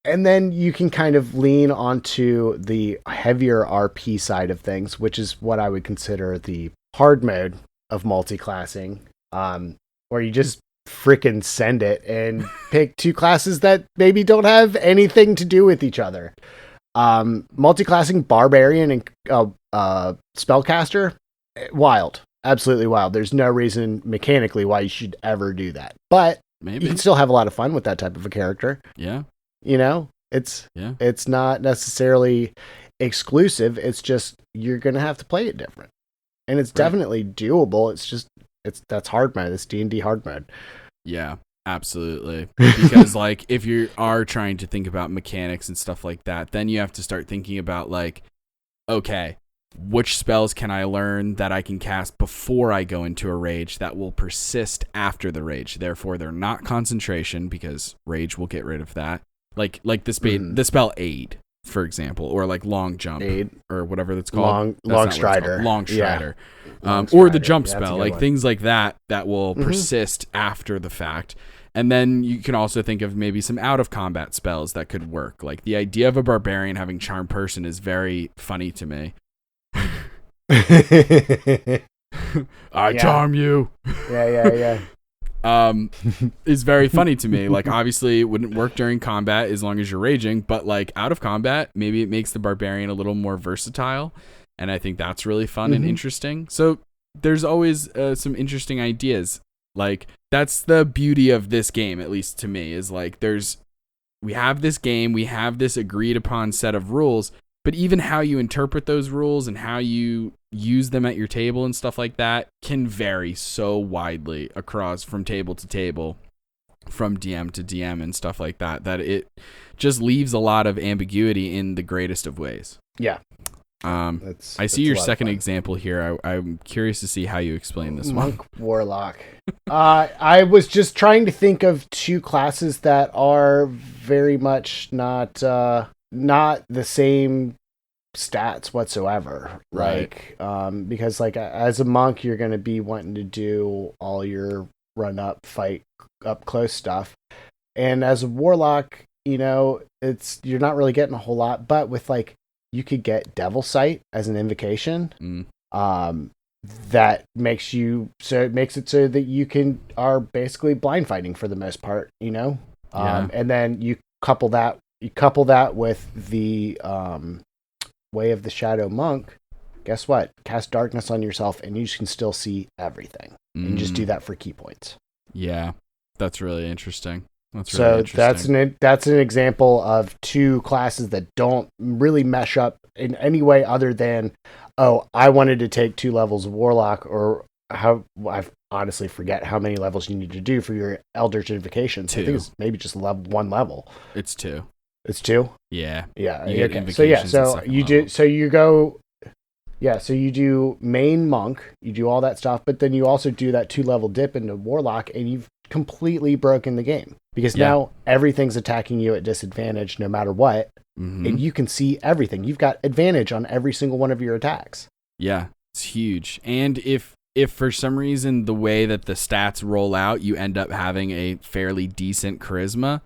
And then you can kind of lean onto the heavier RP side of things, which is what I would consider the hard mode of multiclassing, where you just freaking send it and pick 2 classes that maybe don't have anything to do with each other. Multiclassing Barbarian and Spellcaster, wild. Absolutely wild. There's no reason mechanically why you should ever do that. But maybe you can still have a lot of fun with that type of a character. Yeah. You know, it's not necessarily exclusive. It's just you're going to have to play it different. And it's definitely doable. That's hard mode. It's D&D hard mode. Yeah, absolutely. Because like if you are trying to think about mechanics and stuff like that, then you have to start thinking about like, okay, which spells can I learn that I can cast before I go into a rage that will persist after the rage? Therefore, they're not concentration because rage will get rid of that. Like the spell aid, for example, or like long jump aid, or whatever that's called. Long strider. Long strider. Yeah. Or the jump spell, like one. things like that will persist after the fact. And then you can also think of maybe some out of combat spells that could work. Like the idea of a barbarian having charm person is very funny to me. I charm you. Yeah. Is very funny to me. Like obviously it wouldn't work during combat as long as you're raging, but like out of combat, maybe it makes the barbarian a little more versatile. And I think that's really fun and interesting. So there's always some interesting ideas. Like that's the beauty of this game, at least to me, is like we have this game, we have this agreed upon set of rules, but even how you interpret those rules and how you use them at your table and stuff like that can vary so widely across from table to table, from DM to DM and stuff like that, that it just leaves a lot of ambiguity in the greatest of ways. Yeah. I see your second example here. I'm curious to see how you explain this Monk Warlock. I was just trying to think of 2 classes that are very much not the same stats whatsoever. Right. Like, because like as a monk, you're going to be wanting to do all your run up, fight up close stuff. And as a warlock, you know, you're not really getting a whole lot, but with like, you could get Devil Sight as an invocation. That makes it so that you are basically blind fighting for the most part, you know? And then you couple that with the Way of the Shadow Monk. Guess what? Cast darkness on yourself and you can still see everything. And just do that for key points. Yeah. That's really interesting. That's an example of 2 classes that don't really mesh up in any way other than, oh, I wanted to take 2 levels of Warlock, or I honestly forget how many levels you need to do for your Eldritch Invocations. 2. I think it's maybe just 1 level. It's 2. It's 2? Yeah. Yeah. Okay. So you do main monk, you do all that stuff, but then you also do that 2-level dip into Warlock, and you've completely broken the game. Because now everything's attacking you at disadvantage no matter what, and you can see everything. You've got advantage on every single one of your attacks. Yeah, it's huge. And if for some reason the way that the stats roll out, you end up having a fairly decent charisma,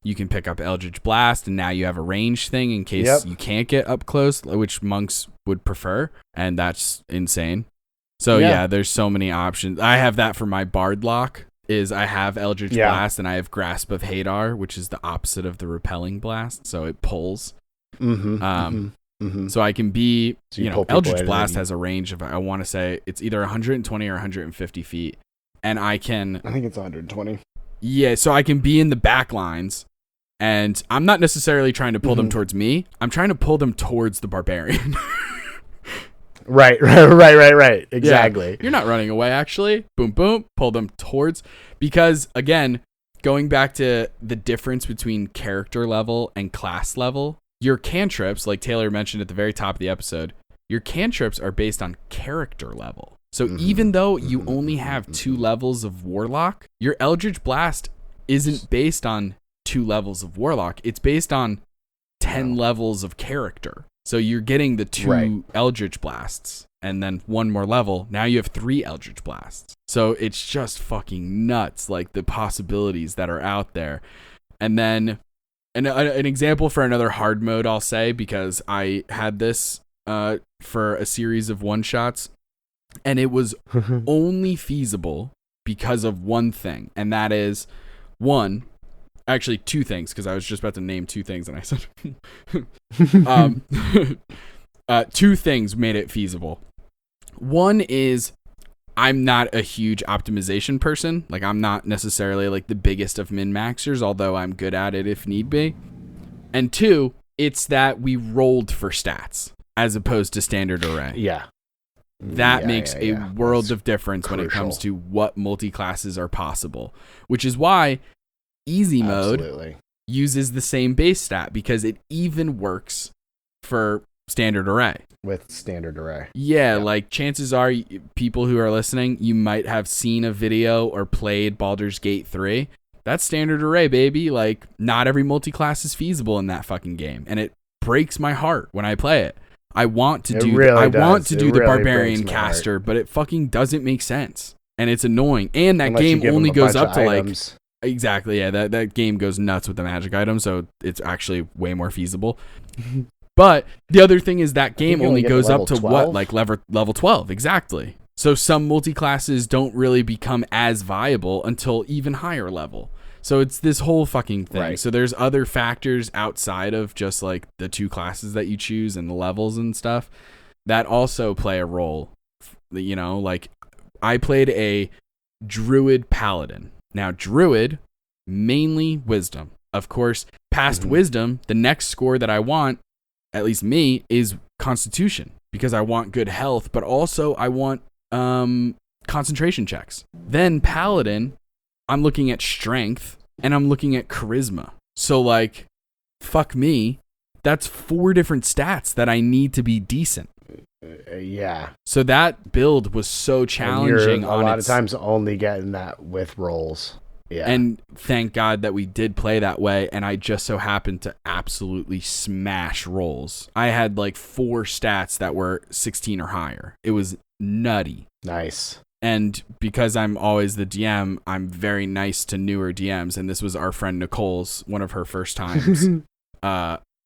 you can pick up Eldritch Blast, and now you have a range thing in case you can't get up close, which monks would prefer, and that's insane. So yeah, there's so many options. I have that for my Bard lock. I have Eldritch Blast and I have Grasp of Hadar, which is the opposite of the Repelling Blast, so it pulls. So I can be, Eldritch Blast has a range of, I want to say it's either 120 or 150 feet, and I think it's 120. Yeah, so I can be in the back lines, and I'm not necessarily trying to pull them towards me. I'm trying to pull them towards the barbarian. Right. Exactly. Yeah, you're not running away, actually. Boom, boom. Pull them towards. Because, again, going back to the difference between character level and class level, your cantrips, like Taylor mentioned at the very top of the episode, your cantrips are based on character level. So even though you only have 2 levels of Warlock, your Eldritch Blast isn't based on 2 levels of Warlock. It's based on 10 levels of character. So you're getting the 2 Eldritch Blasts and then 1 more level. Now you have 3 Eldritch Blasts. So it's just fucking nuts, like the possibilities that are out there. And then an example for another hard mode, I'll say, because I had this for a series of one-shots, and it was only feasible because of one thing, and that is, actually 2 things, because I was just about to name 2 things, and I said 2 things made it feasible. One is I'm not a huge optimization person. Like, I'm not necessarily like the biggest of min-maxers, although I'm good at it if need be. And 2, it's that we rolled for stats as opposed to standard array. Yeah. That makes a world of difference when it comes to what multi-classes are possible, which is why easy mode uses the same base stat, because it even works for standard array. With standard array. Yeah, like chances are people who are listening, you might have seen a video or played Baldur's Gate 3. That's standard array, baby. Like, not every multi-class is feasible in that fucking game, and it breaks my heart when I play it. I want to do the barbarian caster, but it fucking doesn't make sense, and it's annoying. And that game only goes up to items. Like exactly, yeah. That game goes nuts with the magic items, so it's actually way more feasible. But the other thing is that game only goes up to 12? What, like level 12, exactly. So some multi-classes don't really become as viable until even higher level. So it's this whole fucking thing. Right. So there's other factors outside of just like the 2 classes that you choose and the levels and stuff that also play a role. You know, like I played a Druid Paladin. Now, Druid, mainly Wisdom. Of course, past Wisdom, the next score that I want, at least me, is Constitution, because I want good health, but also I want concentration checks. Then Paladin, I'm looking at Strength, and I'm looking at Charisma. So, like, fuck me, that's 4 different stats that I need to be decent. Yeah. So that build was so challenging. A lot of times only getting that with rolls. Yeah. And thank God that we did play that way, and I just so happened to absolutely smash rolls. I had like 4 stats that were 16 or higher. It was nutty. Nice. And because I'm always the DM, I'm very nice to newer DMs, and this was our friend Nicole's, one of her first times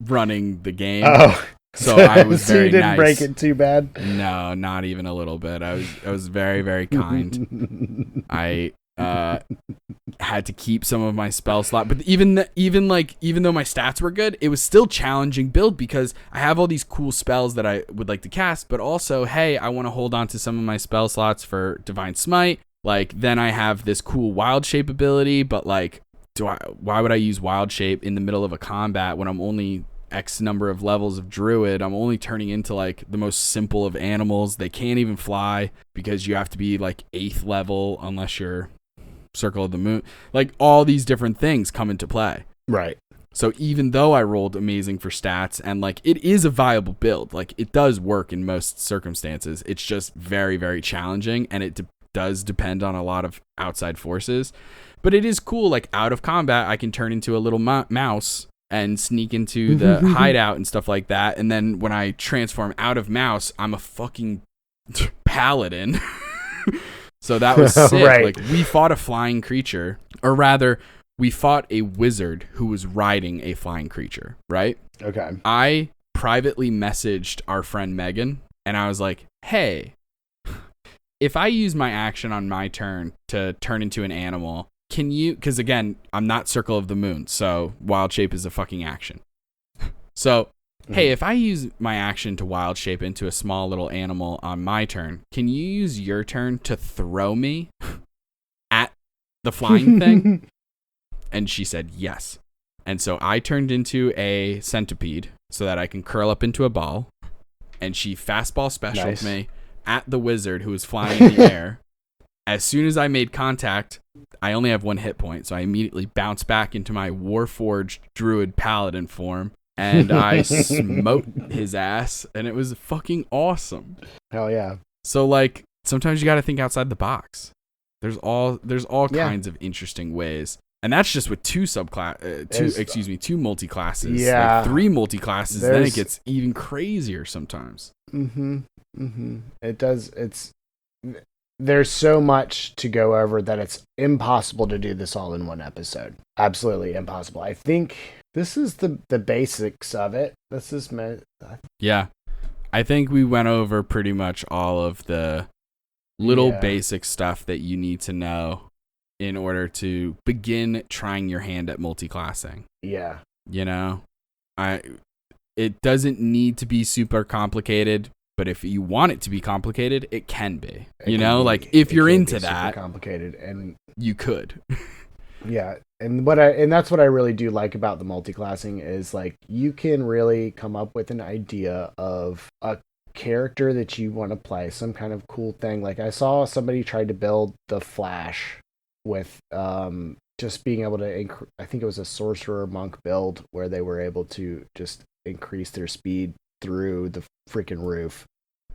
running the game. Oh. So I was so very you didn't nice. Break it too bad? No, not even a little bit. I was very, very kind. I had to keep some of my spell slot, but even though my stats were good, it was still challenging build because I have all these cool spells that I would like to cast, but also, hey, I want to hold on to some of my spell slots for Divine Smite. Like, then I have this cool Wild Shape ability, but like, why would I use Wild Shape in the middle of a combat when I'm only X number of levels of Druid? I'm only turning into like the most simple of animals. They can't even fly because you have to be like 8th level unless you're Circle of the Moon. Like, all these different things come into play. Right. So even though I rolled amazing for stats and like it is a viable build, like it does work in most circumstances, it's just very, very challenging, and it does depend on a lot of outside forces. But it is cool, like out of combat I can turn into a little mouse and sneak into the hideout and stuff like that. And then when I transform out of mouse, I'm a fucking paladin. So that was sick. Right. Like, we fought a flying creature, or rather, we fought a wizard who was riding a flying creature, right? Okay. I privately messaged our friend Megan, and I was like, hey, if I use my action on my turn to turn into an animal, can you, because again, I'm not Circle of the Moon, so Wild Shape is a fucking action. So, hey, if I use my action to Wild Shape into a small little animal on my turn, can you use your turn to throw me at the flying thing? And she said yes. And so I turned into a centipede so that I can curl up into a ball. and she fastball specialed Nice. me at the wizard who was flying in the air. As soon as I made contact, I only have 1 hit point, so I immediately bounced back into my Warforged Druid Paladin form, and I smote his ass, and it was fucking awesome. Hell yeah. So, like, sometimes you got to think outside the box. There's all kinds of interesting ways. And that's just with 2 multi-classes. Yeah. Like 3 multi-classes, then it gets even crazier sometimes. It does. There's so much to go over that it's impossible to do this all in one episode. Absolutely impossible. I think this is the basics of it. This is Yeah. I think we went over pretty much all of the little basic stuff that you need to know in order to begin trying your hand at multiclassing. Yeah. You know, it doesn't need to be super complicated, but if you want it to be complicated, it can be. Like if you're into that, complicated, and you could. Yeah, and that's what I really do like about the multiclassing is like you can really come up with an idea of a character that you want to play, some kind of cool thing. Like I saw somebody try to build the Flash with just being able to I think it was a sorcerer monk build where they were able to just increase their speed through the freaking roof.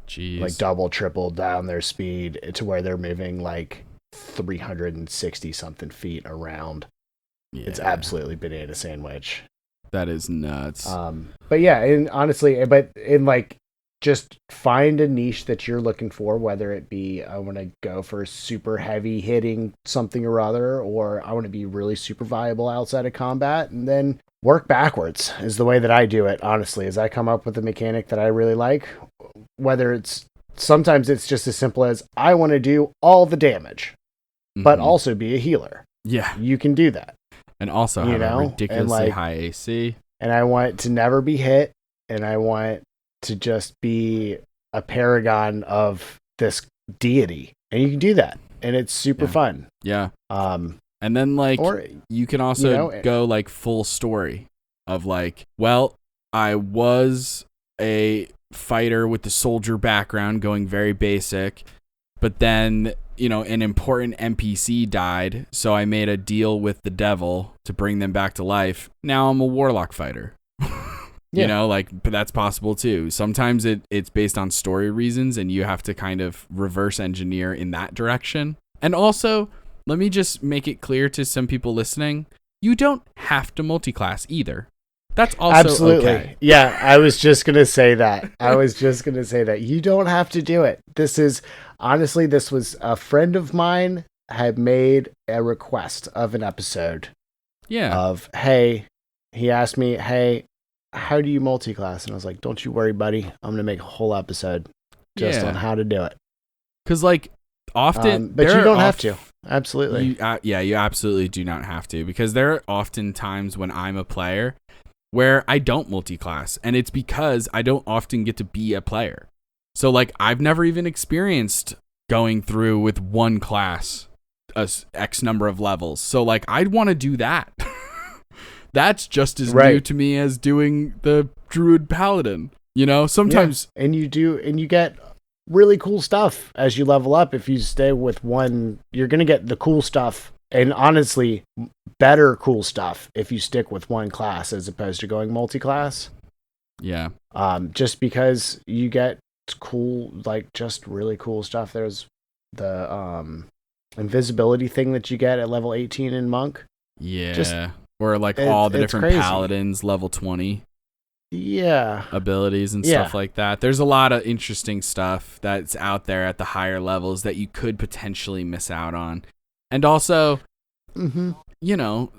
Jeez. Like double, triple down their speed to where they're moving like 360 something feet around. Yeah. It's absolutely banana sandwich. That is nuts. But yeah, and honestly, like just find a niche that you're looking for, whether it be I want to go for super heavy hitting something or other, or I want to be really super viable outside of combat, and then work backwards is the way that I do it, honestly, is I come up with a mechanic that I really like, whether sometimes it's just as simple as I want to do all the damage, but also be a healer. Yeah. You can do that. And also have a ridiculously high AC. And I want to never be hit, and I want to just be a paragon of this deity. And you can do that. And it's super fun. Yeah. And then like you can also go like full story of like, well, I was a fighter with the soldier background going very basic, but then, an important NPC died, so I made a deal with the devil to bring them back to life. Now I'm a warlock fighter. But that's possible too. Sometimes it's based on story reasons and you have to kind of reverse engineer in that direction. And also, let me just make it clear to some people listening, you don't have to multiclass either. That's also absolutely okay. Yeah, I was just going to say that. You don't have to do it. This was a friend of mine had made a request of an episode. Yeah. Of, hey, he asked me, hey, how do you multiclass? And I was like, don't you worry, buddy. I'm going to make a whole episode just on how to do it. Because like often, but you don't have to. Absolutely. You absolutely do not have to, because there are often times when I'm a player where I don't multiclass, and it's because I don't often get to be a player. So like I've never even experienced going through with one class X number of levels. So like I'd want to do that. That's just as new to me as doing the Druid Paladin. Sometimes and you get really cool stuff as you level up. If you stay with one, you're going to get the cool stuff, and honestly better cool stuff if you stick with one class as opposed to going multi-class. Yeah. Just because you get cool, like just really cool stuff. There's the invisibility thing that you get at level 18 in Monk. Yeah. Or like all the different crazy paladins, level 20. Yeah. Abilities and stuff like that. There's a lot of interesting stuff that's out there at the higher levels that you could potentially miss out on. And also,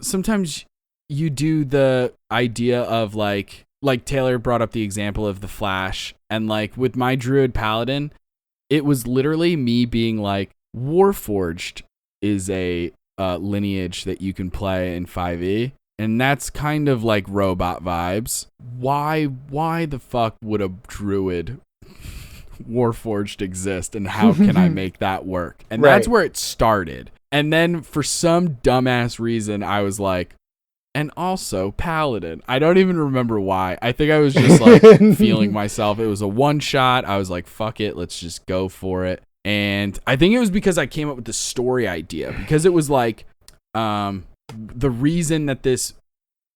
sometimes you do the idea of like Taylor brought up the example of the Flash, and like with my Druid Paladin, it was literally me being like, Warforged is a lineage that you can play in 5e, and that's kind of like robot vibes. Why the fuck would a druid Warforged exist, and how can I make that work? And that's where it started. And then for some dumbass reason I was like, and also Paladin. I don't even remember why. I think I was just like feeling myself. It was a one shot. I was like, fuck it, let's just go for it. And I think it was because I came up with the story idea, because it was like the reason that this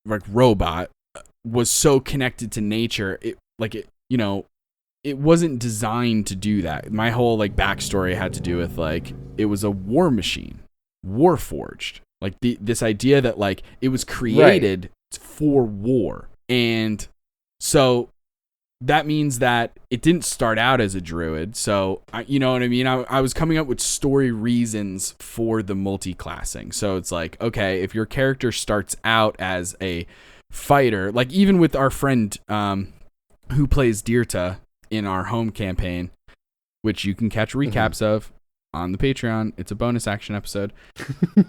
like robot was so connected to nature, it wasn't designed to do that. My whole like backstory had to do with like it was a war machine, war forged. Like this idea that like it was created for war. And so that means that it didn't start out as a druid. So, you know what I mean? I was coming up with story reasons for the multiclassing. So it's like, okay, if your character starts out as a fighter, like even with our friend who plays Dirta in our home campaign, which you can catch recaps of on the Patreon. It's a bonus action episode.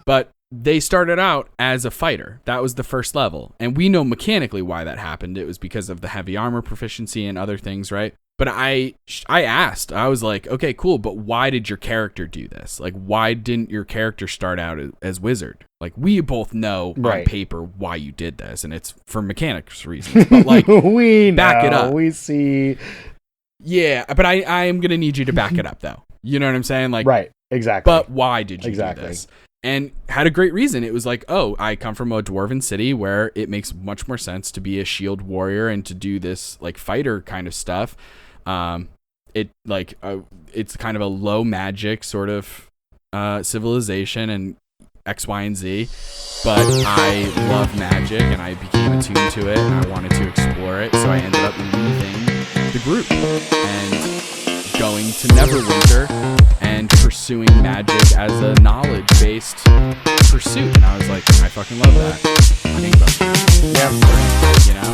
But they started out as a fighter. That was the first level. And we know mechanically why that happened. It was because of the heavy armor proficiency and other things, right? But I asked, I was like, okay, cool, but why did your character do this? Like, why didn't your character start out as wizard? Like, we both know on paper why you did this, and it's for mechanics reasons. But like, we back it know, up. we see. Yeah, but I am going to need you to back it up, though. You know what I'm saying? Like, right, exactly. But why did you do this? And had a great reason. It was like, oh, I come from a dwarven city where it makes much more sense to be a shield warrior and to do this like fighter kind of stuff. It's kind of a low magic sort of civilization and X, Y, and Z. But I love magic and I became attuned to it and I wanted to explore it. So I ended up leaving the group and going to Neverwinter and pursuing magic as a knowledge-based pursuit. And I was like, I fucking love that. Yeah. You know?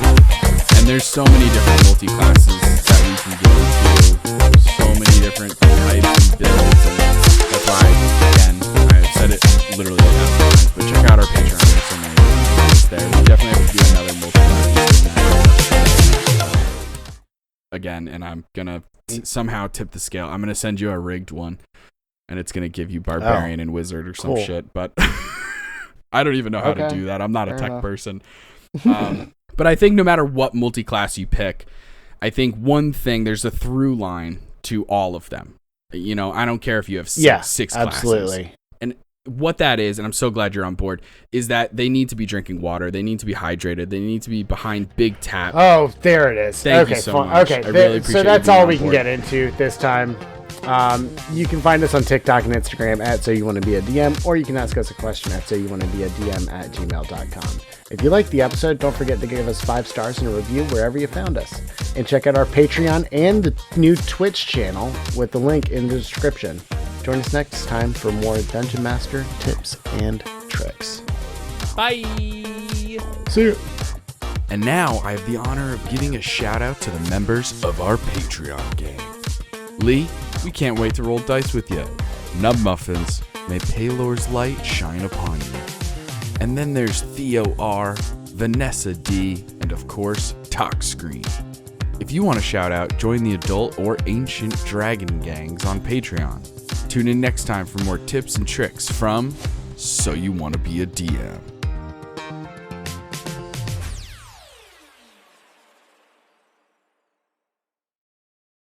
And there's so many different multi-classes that we can go to. So many different types and builds. And that's why, again, I've said it literally a thousand times, but check out our Patreon. There's so many different things there. We definitely have to do another multi-class again, and I'm going to somehow tip the scale. I'm going to send you a rigged one. And it's going to give you Barbarian and Wizard or some shit. But I don't even know how to do that. I'm not a tech person. But I think no matter what multi-class you pick, I think one thing, there's a through line to all of them. You know, I don't care if you have six classes. Absolutely. And what that is, and I'm so glad you're on board, is that they need to be drinking water. They need to be hydrated. They need to be behind big tap. Oh, there it is. Thank you so much. Okay, I really appreciate so that's you being all on we can board. get into this time. You can find us on TikTok and Instagram at Soyouwannabeadm, or you can ask us a question at soyouwannabeadm@gmail.com. If you liked the episode, don't forget to give us 5 stars and a review wherever you found us. And check out our Patreon and the new Twitch channel with the link in the description. Join us next time for more Dungeon Master tips and tricks. Bye! See you. And now I have the honor of giving a shout out to the members of our Patreon gang. Lee, we can't wait to roll dice with you. Nub Muffins, may Palor's light shine upon you. And then there's Theo R, Vanessa D, and of course, Talk Screen. If you want to shout out, join the adult or ancient dragon gangs on Patreon. Tune in next time for more tips and tricks from So You Wanna Be a DM.